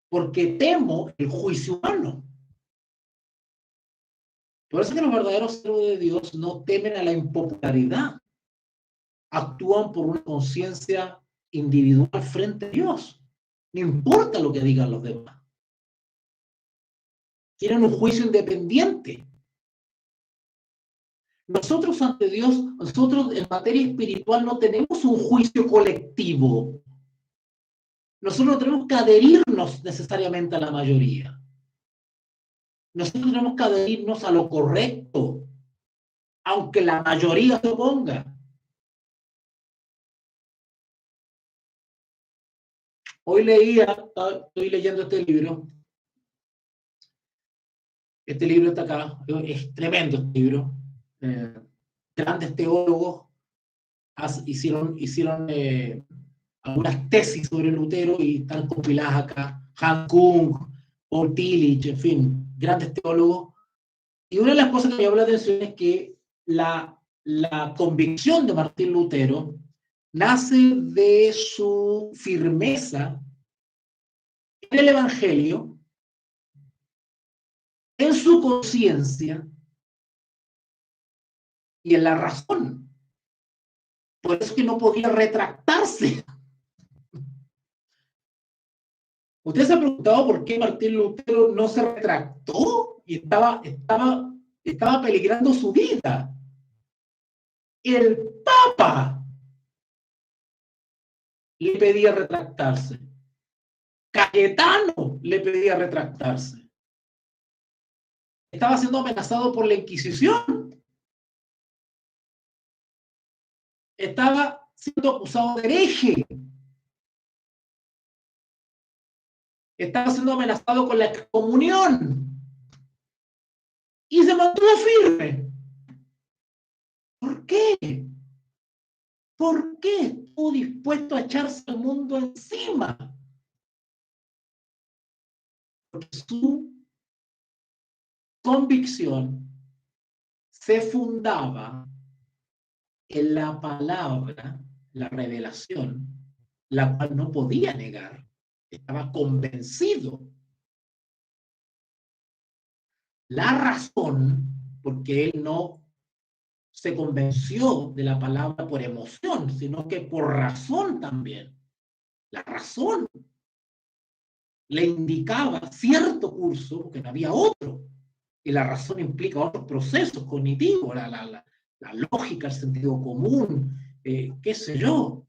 Speaker 1: Porque temo el juicio humano. Por eso que los verdaderos siervos de Dios no temen a la impopularidad. Actúan por una conciencia individual frente a Dios. No importa lo que digan los demás. Tienen un juicio independiente. Nosotros ante Dios, nosotros en materia espiritual no tenemos un juicio colectivo. Nosotros no tenemos que adherirnos necesariamente a la mayoría. Nosotros tenemos que adherirnos a lo correcto, aunque la mayoría se oponga. Hoy estoy leyendo este libro. Este libro está acá, es tremendo este libro. Grandes teólogos hicieron algunas tesis sobre Lutero y están compiladas acá. Han Kung, Paul Tillich, en fin, grandes teólogos. Y una de las cosas que me llamó la atención es que la convicción de Martín Lutero nace de su firmeza en el Evangelio, en su conciencia y en la razón. Por eso es que no podía retractarse. ¿Usted se ha preguntado por qué Martín Lutero no se retractó y estaba peligrando su vida? El Papa le pedía retractarse. Cayetano le pedía retractarse. Estaba siendo amenazado por la Inquisición. Estaba siendo acusado de hereje. Estaba siendo amenazado con la excomunión. Y se mantuvo firme. ¿Por qué? ¿Por qué estuvo dispuesto a echarse al mundo encima? Porque su convicción se fundaba en la palabra, la revelación, la cual no podía negar. Estaba convencido. La razón, porque él no se convenció de la palabra por emoción, sino que por razón también. La razón le indicaba cierto curso, porque no había otro. Y la razón implica otros procesos cognitivos, la lógica, el sentido común, qué sé yo.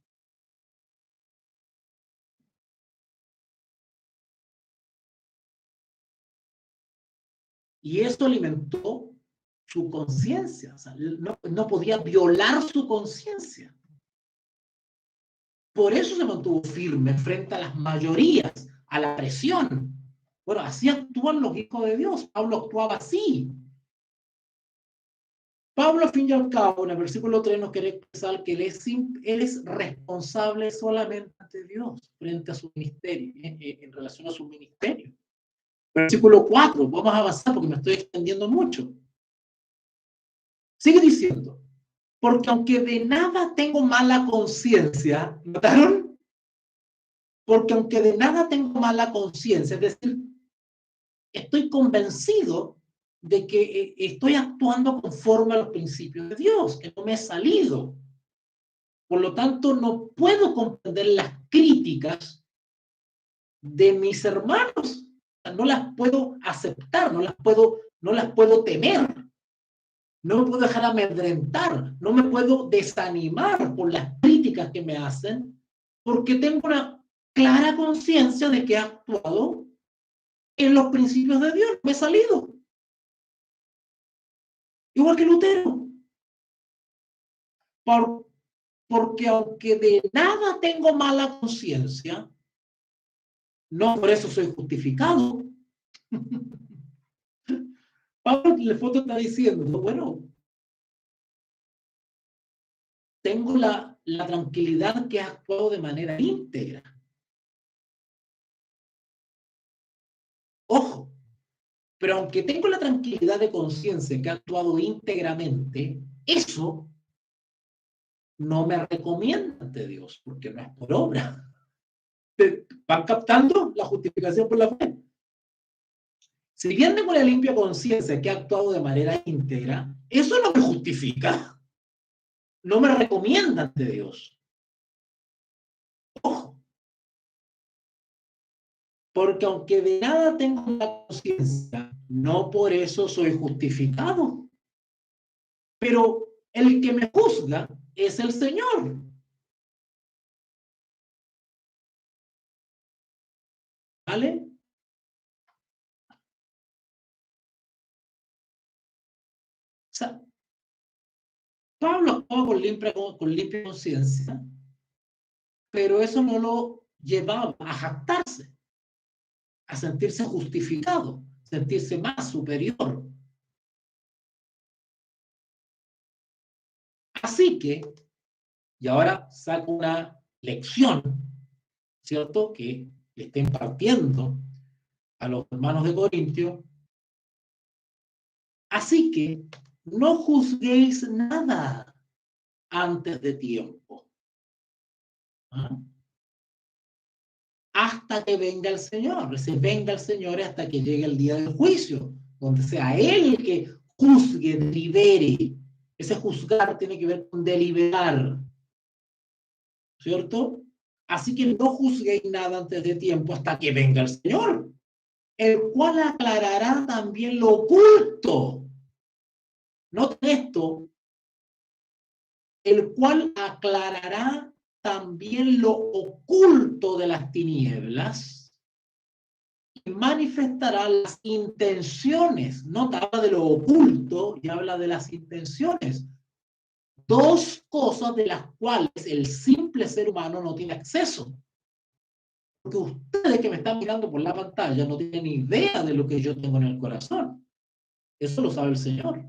Speaker 1: Y eso alimentó su conciencia. O sea, no podía violar su conciencia. Por eso se mantuvo firme frente a las mayorías, a la presión. Bueno, así actúan los hijos de Dios. Pablo actuaba así. Pablo, al fin y al cabo, en el versículo 3 nos quiere expresar que él es responsable solamente ante Dios frente a su ministerio, en relación a su ministerio. Versículo 4, vamos a avanzar porque me estoy extendiendo mucho. Sigue diciendo, porque aunque de nada tengo mala conciencia, ¿notaron? Porque aunque de nada tengo mala conciencia, es decir, estoy convencido de que estoy actuando conforme a los principios de Dios, que no me he salido. Por lo tanto, no puedo comprender las críticas de mis hermanos. No las puedo aceptar, no las puedo temer. No me puedo dejar amedrentar, no me puedo desanimar por las críticas que me hacen, porque tengo una clara conciencia de que he actuado en los principios de Dios, me he salido. Igual que Lutero. Porque aunque de nada tengo mala conciencia, no por eso soy justificado. Pablo en la foto está diciendo, bueno, tengo la tranquilidad que he actuado de manera íntegra. Ojo, pero aunque tengo la tranquilidad de conciencia que he actuado íntegramente, eso no me recomienda ante Dios, porque no es por obra. ¿Van captando la justificación por la fe? Si bien tengo la limpia conciencia que he actuado de manera íntegra, eso no me justifica, no me recomienda ante Dios. Ojo, porque aunque de nada tengo la conciencia, no por eso soy justificado. Pero el que me juzga es el Señor. ¿Vale? O sea, Pablo actuaba con limpia conciencia, pero eso no lo llevaba a jactarse, a sentirse justificado, sentirse más superior. Así que, y ahora saco una lección, ¿cierto? Que le está impartiendo a los hermanos de Corintios. Así que no juzguéis nada antes de tiempo. ¿Ah? Hasta que venga el Señor. Se venga el Señor hasta que llegue el día del juicio, donde sea Él el que juzgue, delibere. Ese juzgar tiene que ver con deliberar, ¿cierto? Así que no juzguéis nada antes de tiempo hasta que venga el Señor, el cual aclarará también lo oculto. Noten esto, el cual aclarará también lo oculto de las tinieblas y manifestará las intenciones. No habla de lo oculto y habla de las intenciones. Dos cosas de las cuales el simple ser humano no tiene acceso. Porque ustedes que me están mirando por la pantalla no tienen ni idea de lo que yo tengo en el corazón. Eso lo sabe el Señor.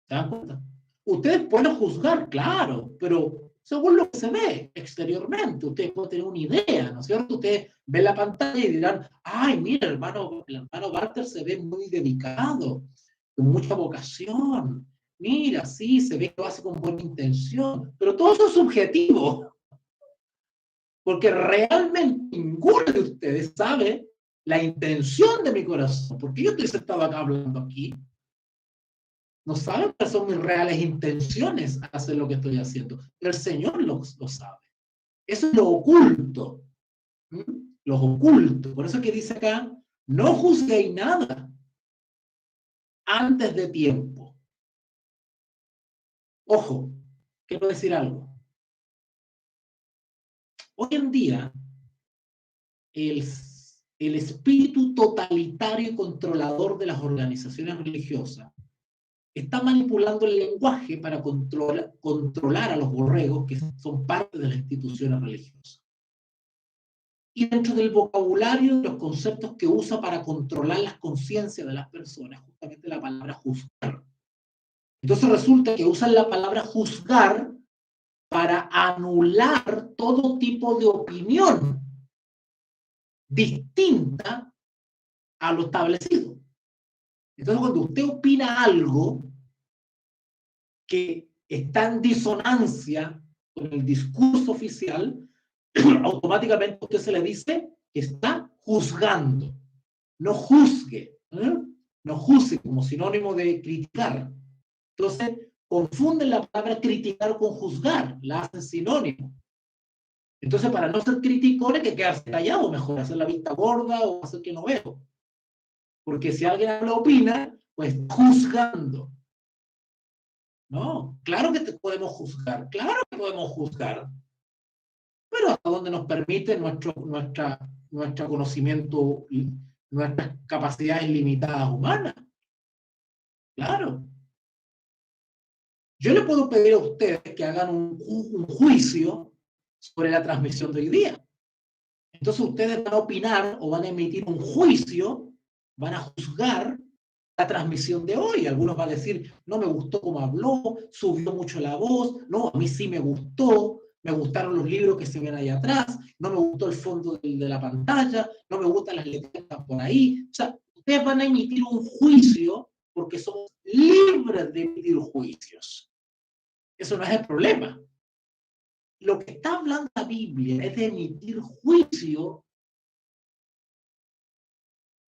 Speaker 1: ¿Se dan cuenta? Ustedes pueden juzgar, claro, pero según lo que se ve exteriormente, ustedes pueden tener una idea, ¿no es cierto? Ustedes ven la pantalla y dirán, ay, mira, el hermano Walter se ve muy dedicado, con mucha vocación. Mira, sí, se ve que lo hace con buena intención, pero todo eso es subjetivo, porque realmente ninguno de ustedes sabe la intención de mi corazón, porque yo estoy sentado acá hablando aquí. No saben cuáles son mis reales intenciones al hacer lo que estoy haciendo. El Señor lo sabe. Eso es lo oculto. Lo oculto. Por eso que dice acá, no juzguéis nada antes de tiempo. Ojo, quiero decir algo. Hoy en día, el espíritu totalitario y controlador de las organizaciones religiosas está manipulando el lenguaje para controlar a los borregos que son parte de las instituciones religiosas. Y dentro del vocabulario, de los conceptos que usa para controlar las conciencias de las personas, justamente la palabra juzgar. Entonces resulta que usan la palabra juzgar para anular todo tipo de opinión distinta a lo establecido. Entonces cuando usted opina algo que está en disonancia con el discurso oficial, automáticamente a usted se le dice que está juzgando. No juzgue, ¿eh? No juzgue como sinónimo de criticar. Entonces, confunden la palabra criticar con juzgar, la hacen sinónimo. Entonces, para no ser crítico, hay que quedarse callado, mejor hacer la vista gorda o hacer que no veo. Porque si alguien habla opina, pues está juzgando. No, claro que te podemos juzgar, claro que podemos juzgar, pero hasta donde nos permite nuestro conocimiento y nuestras capacidades limitadas humanas. Claro. Yo le puedo pedir a ustedes que hagan un juicio sobre la transmisión de hoy día. Entonces ustedes van a opinar o van a emitir un juicio, van a juzgar la transmisión de hoy. Algunos van a decir, no me gustó cómo habló, subió mucho la voz, no, a mí sí me gustó, me gustaron los libros que se ven ahí atrás, no me gustó el fondo de la pantalla, no me gustan las letras que están por ahí. O sea, ustedes van a emitir un juicio porque somos libres de emitir juicios. Eso no es el problema. Lo que está hablando la Biblia es de emitir juicio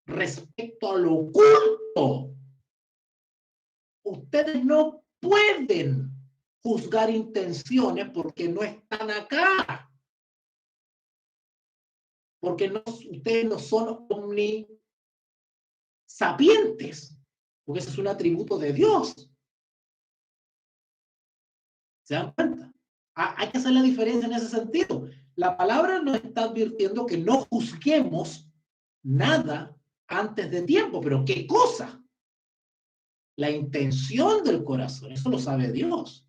Speaker 1: respecto a lo oculto. Ustedes no pueden juzgar intenciones porque no están acá. Porque ustedes no son omnisapientes. Porque eso es un atributo de Dios. ¿Se dan cuenta? Hay que hacer la diferencia en ese sentido. La palabra nos está advirtiendo que no juzguemos nada antes de tiempo. ¿Pero qué cosa? La intención del corazón. Eso lo sabe Dios.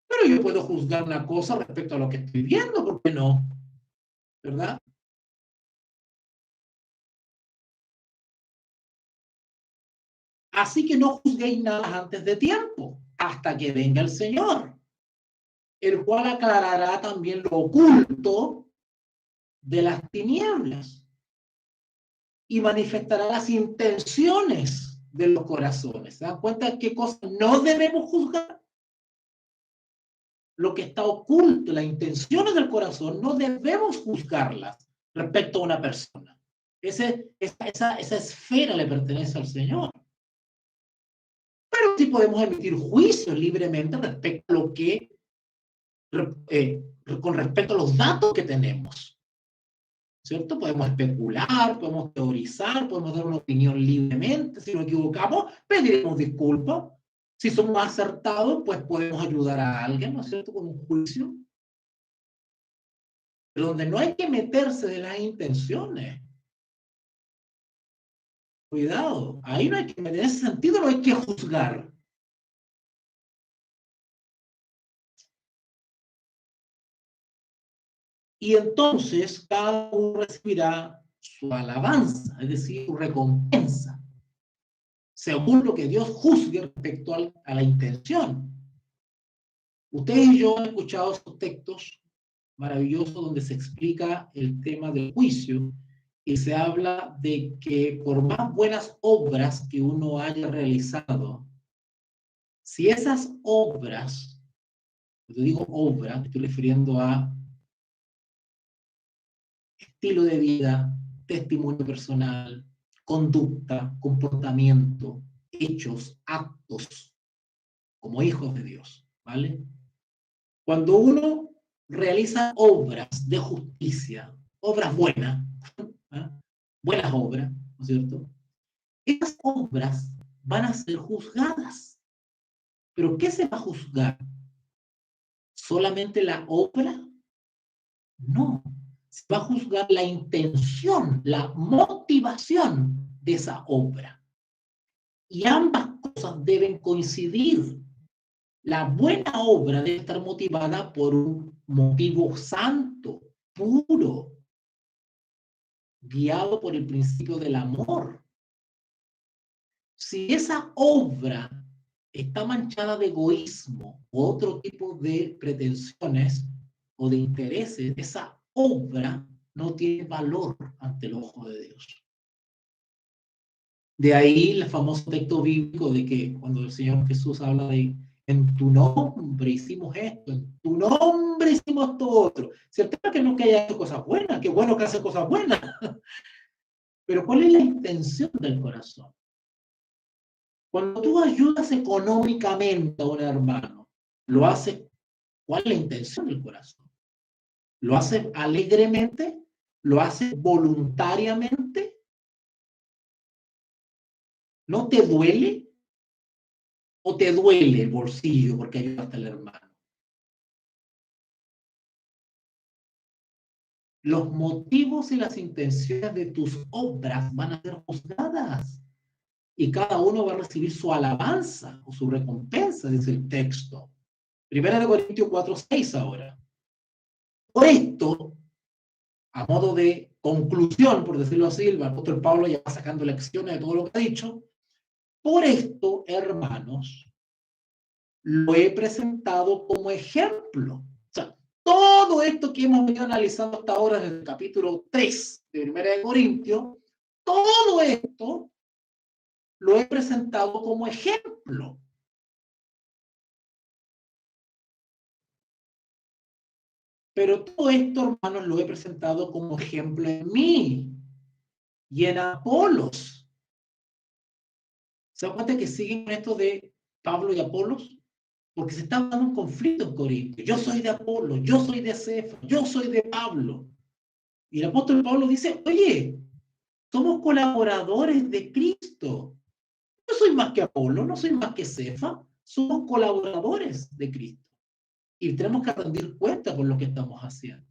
Speaker 1: Pero yo puedo juzgar una cosa respecto a lo que estoy viendo, ¿por qué no? ¿Verdad? Así que no juzguéis nada antes de tiempo, hasta que venga el Señor, el cual aclarará también lo oculto de las tinieblas y manifestará las intenciones de los corazones. ¿Se dan cuenta de qué cosas no debemos juzgar? Lo que está oculto, las intenciones del corazón, no debemos juzgarlas respecto a una persona. Esa esfera le pertenece al Señor. Pero sí podemos emitir juicios libremente respecto a lo que, con respecto a los datos que tenemos. ¿Cierto? Podemos especular, podemos teorizar, podemos dar una opinión libremente. Si nos equivocamos, pediremos disculpas. Si somos acertados, pues podemos ayudar a alguien, ¿no es cierto?, con un juicio. Pero donde no hay que meterse de las intenciones. Cuidado, ahí no hay que, en ese sentido no hay que juzgar. Y entonces cada uno recibirá su alabanza, es decir, su recompensa, según lo que Dios juzgue respecto a la intención. Ustedes y yo han escuchado esos textos maravillosos donde se explica el tema del juicio y se habla de que por más buenas obras que uno haya realizado, si esas obras, cuando digo obra, me estoy refiriendo a estilo de vida, testimonio personal, conducta, comportamiento, hechos, actos, como hijos de Dios, ¿vale? Cuando uno realiza obras de justicia, obras buenas, ¿eh? Buenas obras, ¿no es cierto? Esas obras van a ser juzgadas. ¿Pero qué se va a juzgar? ¿Solamente la obra? No. Se va a juzgar la intención, la motivación de esa obra. Y ambas cosas deben coincidir. La buena obra debe estar motivada por un motivo santo, puro, guiado por el principio del amor. Si esa obra está manchada de egoísmo u otro tipo de pretensiones o de intereses, esa obra no tiene valor ante el ojo de Dios. De ahí el famoso texto bíblico de que cuando el Señor Jesús habla de en tu nombre hicimos esto, en tu nombre hombre hicimos esto otro. Si el tema es que nunca haya hecho cosas buenas, qué bueno que hace cosas buenas. Pero ¿cuál es la intención del corazón? Cuando tú ayudas económicamente a un hermano, lo haces, ¿cuál es la intención del corazón? ¿Lo haces alegremente? ¿Lo haces voluntariamente? ¿No te duele? ¿O te duele el bolsillo porque ayudaste al hermano? Los motivos y las intenciones de tus obras van a ser juzgadas y cada uno va a recibir su alabanza o su recompensa, dice el texto. 1 Corintios 4:6 ahora. Por esto, a modo de conclusión, por decirlo así, el apóstol Pablo ya va sacando lecciones de todo lo que ha dicho. Por esto, hermanos, lo he presentado como ejemplo. O sea, todo esto que hemos venido analizando hasta ahora desde el capítulo 3 de 1 Corintios, todo esto lo he presentado como ejemplo. Pero todo esto, hermanos, lo he presentado como ejemplo en mí y en Apolos. ¿Se dan cuenta que siguen con esto de Pablo y Apolos? Porque se está dando un conflicto en Corinto. Yo soy de Apolo, yo soy de Cefas, yo soy de Pablo. Y el apóstol Pablo dice, oye, somos colaboradores de Cristo. No soy más que Apolo, no soy más que Cefa, somos colaboradores de Cristo. Y tenemos que rendir cuenta por lo que estamos haciendo.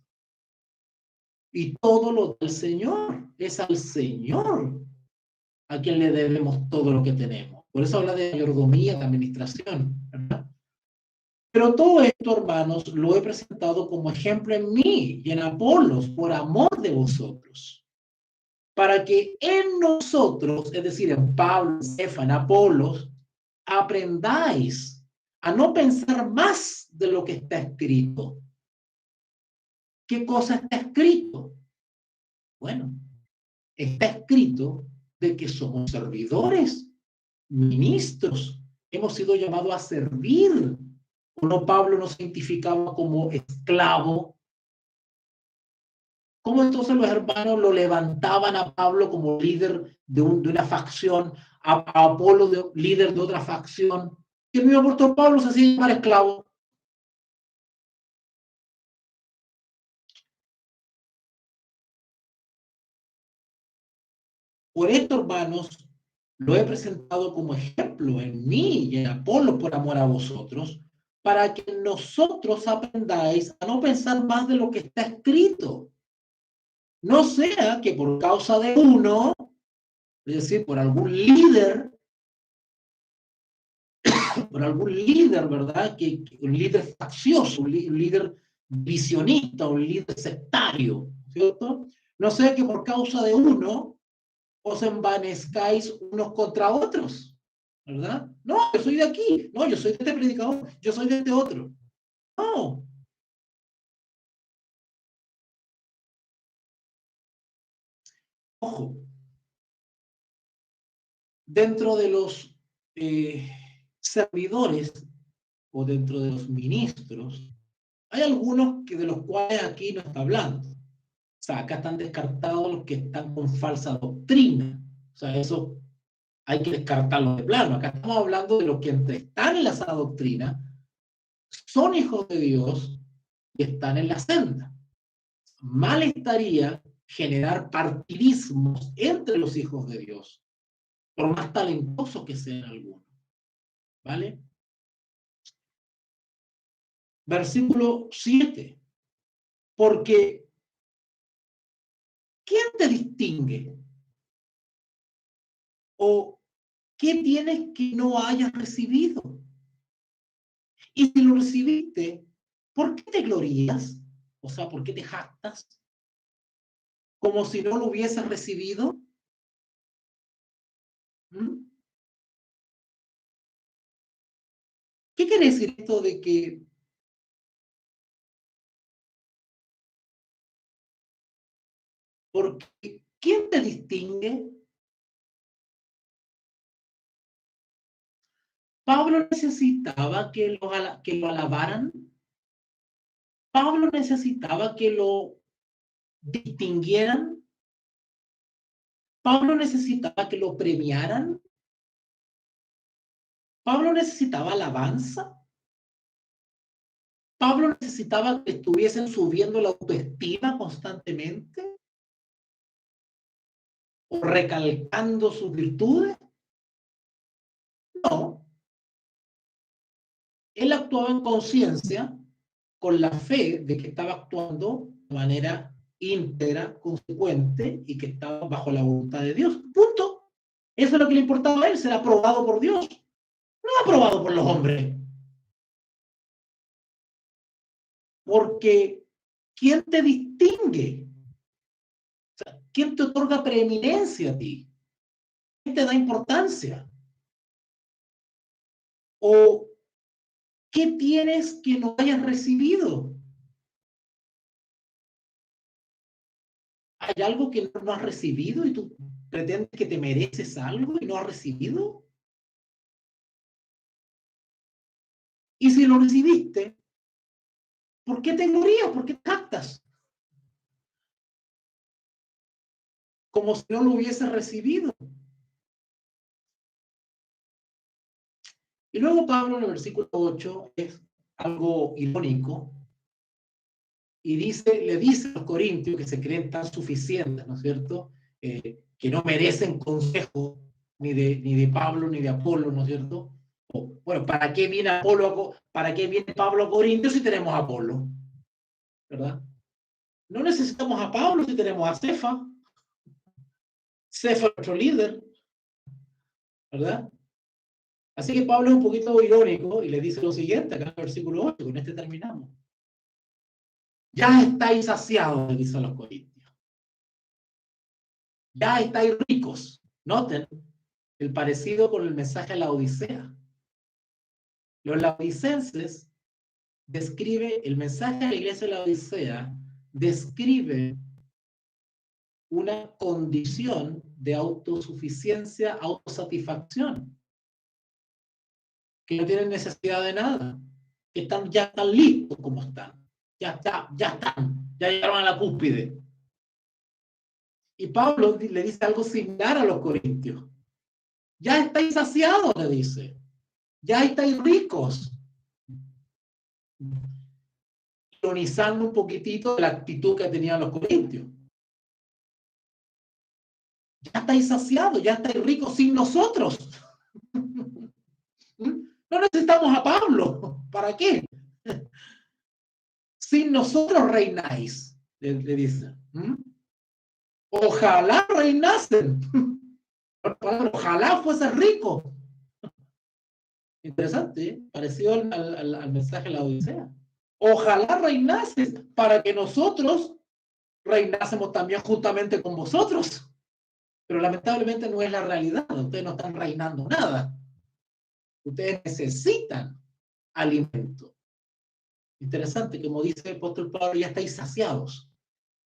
Speaker 1: Y todo lo del Señor, es al Señor a quien le debemos todo lo que tenemos. Por eso habla de mayordomía, de administración, ¿verdad? Pero todo esto, hermanos, lo he presentado como ejemplo en mí y en Apolos, por amor de vosotros, para que en nosotros, es decir, en Pablo, en Cefa, en Apolos, aprendáis a no pensar más de lo que está escrito. ¿Qué cosa está escrito? Bueno, está escrito de que somos servidores, ministros, hemos sido llamados a servir. ¿O no Pablo nos identificaba como esclavo? ¿Cómo entonces los hermanos lo levantaban a Pablo como líder de una facción, a Apolo líder de otra facción? Y el mismo apóstol Pablo se hacía llamar esclavo. Por esto, hermanos, lo he presentado como ejemplo en mí y en Apolo por amor a vosotros, para que nosotros aprendáis a no pensar más de lo que está escrito. No sea que por causa de uno, es decir, por algún líder, ¿verdad? Un líder faccioso, un líder visionista, un líder sectario, ¿cierto? No sea que por causa de uno os envanezcáis unos contra otros, ¿verdad? No, yo soy de aquí, no, yo soy de este predicador, yo soy de este otro. No. Ojo, dentro de los servidores o dentro de los ministros, hay algunos de los cuales aquí no está hablando. O sea, acá están descartados los que están con falsa doctrina. O sea, eso hay que descartarlo de plano. Acá estamos hablando de los que están en la sana doctrina, son hijos de Dios y están en la senda. Mal estaría generar partidismos entre los hijos de Dios, por más talentosos que sean algunos. ¿Vale? Versículo 7. Porque, ¿quién te distingue? ¿O qué tienes que no hayas recibido? Y si lo recibiste, ¿por qué te glorías? O sea, ¿por qué te jactas? Como si no lo hubieses recibido. ¿Mm? ¿Qué quiere decir esto de que porque quién te distingue? Pablo necesitaba que lo alabaran. Pablo necesitaba que lo distinguieran. Pablo necesitaba que lo premiaran. Pablo necesitaba alabanza. Pablo necesitaba que estuviesen subiendo la autoestima constantemente o recalcando sus virtudes. No. Él actuaba en conciencia con la fe de que estaba actuando de manera íntegra, consecuente y que estaba bajo la voluntad de Dios. Punto. Eso es lo que le importaba a él, ser aprobado por Dios, no aprobado por los hombres. Porque ¿quién te distingue? O sea, ¿quién te otorga preeminencia a ti? ¿Quién te da importancia? ¿O qué tienes que no hayas recibido? ¿Hay algo que no has recibido y tú pretendes que te mereces algo y no has recibido? Y si lo recibiste, ¿por qué te glorías? ¿Por qué te jactas? Como si no lo hubieses recibido. Y luego Pablo en el versículo 8 es algo irónico y le dice a los corintios que se creen tan suficientes, ¿no es cierto? Que no merecen consejo ni de Pablo ni de Apolo, ¿no es cierto? Bueno, ¿para qué viene Pablo a Corintios si tenemos a Apolo? ¿Verdad? No necesitamos a Pablo si tenemos a Cefa. Cefa es nuestro líder, ¿verdad? Así que Pablo es un poquito irónico y le dice lo siguiente, acá en el versículo 8, con este terminamos. Ya estáis saciados, le dice a los corintios. Ya estáis ricos. Noten el parecido con el mensaje a la Odisea. Los laodicenses el mensaje a la iglesia de la Odisea describe una condición de autosuficiencia, autosatisfacción, que no tienen necesidad de nada, que ya están listos como están, ya están, ya llegaron a la cúspide. Y Pablo le dice algo similar a los corintios. Ya estáis saciados, le dice. Ya estáis ricos. Ironizando un poquitito de la actitud que tenían los corintios. Ya estáis saciados, ya estáis ricos sin nosotros. No necesitamos a Pablo. ¿Para qué? Sin nosotros reináis, le dice. Ojalá reinasen. Ojalá fuese rico. Interesante, ¿eh? Parecido al mensaje de la Odisea. Ojalá reinases para que nosotros reinásemos también juntamente con vosotros. Pero lamentablemente no es la realidad. Ustedes no están reinando nada. Ustedes necesitan alimento. Interesante, como dice el apóstol Pablo, ya estáis saciados.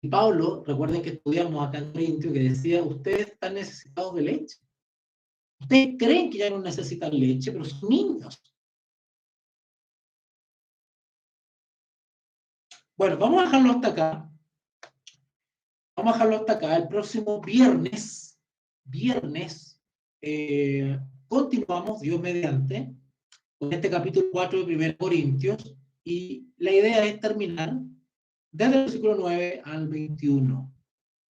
Speaker 1: Y Pablo, recuerden que estudiamos acá en Corintio, que decía, ustedes están necesitados de leche. Ustedes creen que ya no necesitan leche, pero son niños. Bueno, vamos a dejarlo hasta acá. Vamos a dejarlo hasta acá. El próximo viernes, continuamos, Dios mediante, con este capítulo 4 de 1 Corintios, y la idea es terminar desde el versículo 9 al 21.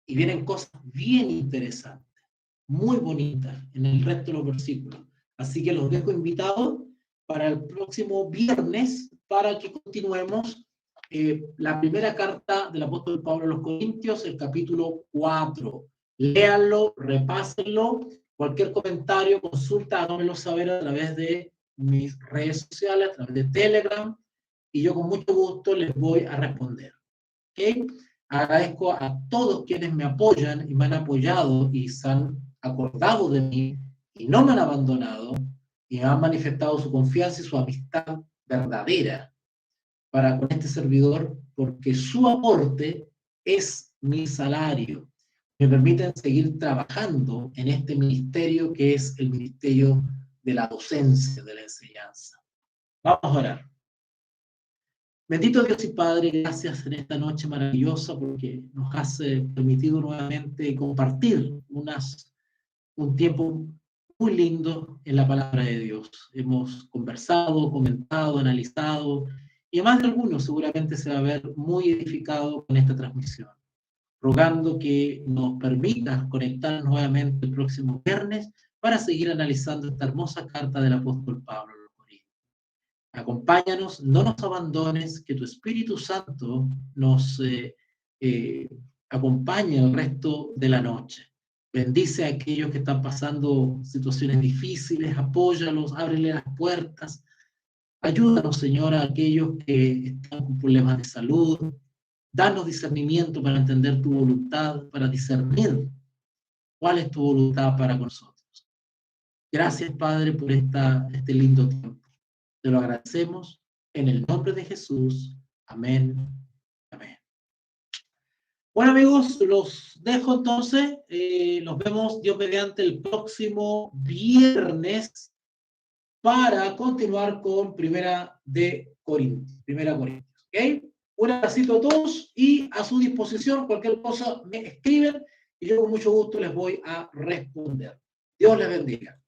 Speaker 1: Y vienen cosas bien interesantes, muy bonitas en el resto de los versículos. Así que los dejo invitados para el próximo viernes para que continuemos la primera carta del apóstol Pablo a los Corintios, el capítulo 4. Léanlo, repásenlo. Cualquier comentario, consulta, háganmelo saber a través de mis redes sociales, a través de Telegram, y yo con mucho gusto les voy a responder. ¿Okay? Agradezco a todos quienes me apoyan y me han apoyado y se han acordado de mí y no me han abandonado y han manifestado su confianza y su amistad verdadera para con este servidor, porque su aporte es mi salario. Me permiten seguir trabajando en este ministerio que es el ministerio de la docencia, de la enseñanza. Vamos a orar. Bendito Dios y Padre, gracias en esta noche maravillosa porque nos has permitido nuevamente compartir un tiempo muy lindo en la palabra de Dios. Hemos conversado, comentado, analizado, y más de alguno seguramente se va a ver muy edificado con esta transmisión. Rogando que nos permitas conectar nuevamente el próximo viernes para seguir analizando esta hermosa carta del apóstol Pablo a los Corintios. Acompáñanos, no nos abandones, que tu Espíritu Santo nos eh, acompañe el resto de la noche. Bendice a aquellos que están pasando situaciones difíciles, apóyalos, ábrele las puertas. Ayúdanos, Señor, a aquellos que están con problemas de salud. Danos discernimiento para entender tu voluntad, para discernir cuál es tu voluntad para nosotros. Gracias, Padre, por este lindo tiempo. Te lo agradecemos en el nombre de Jesús. Amén. Amén. Bueno, amigos, los dejo entonces. Nos vemos, Dios mediante, el próximo viernes para continuar con Primera Corintios. ¿Ok? Un abracito a todos y a su disposición. Cualquier cosa me escriben y yo con mucho gusto les voy a responder. Dios les bendiga.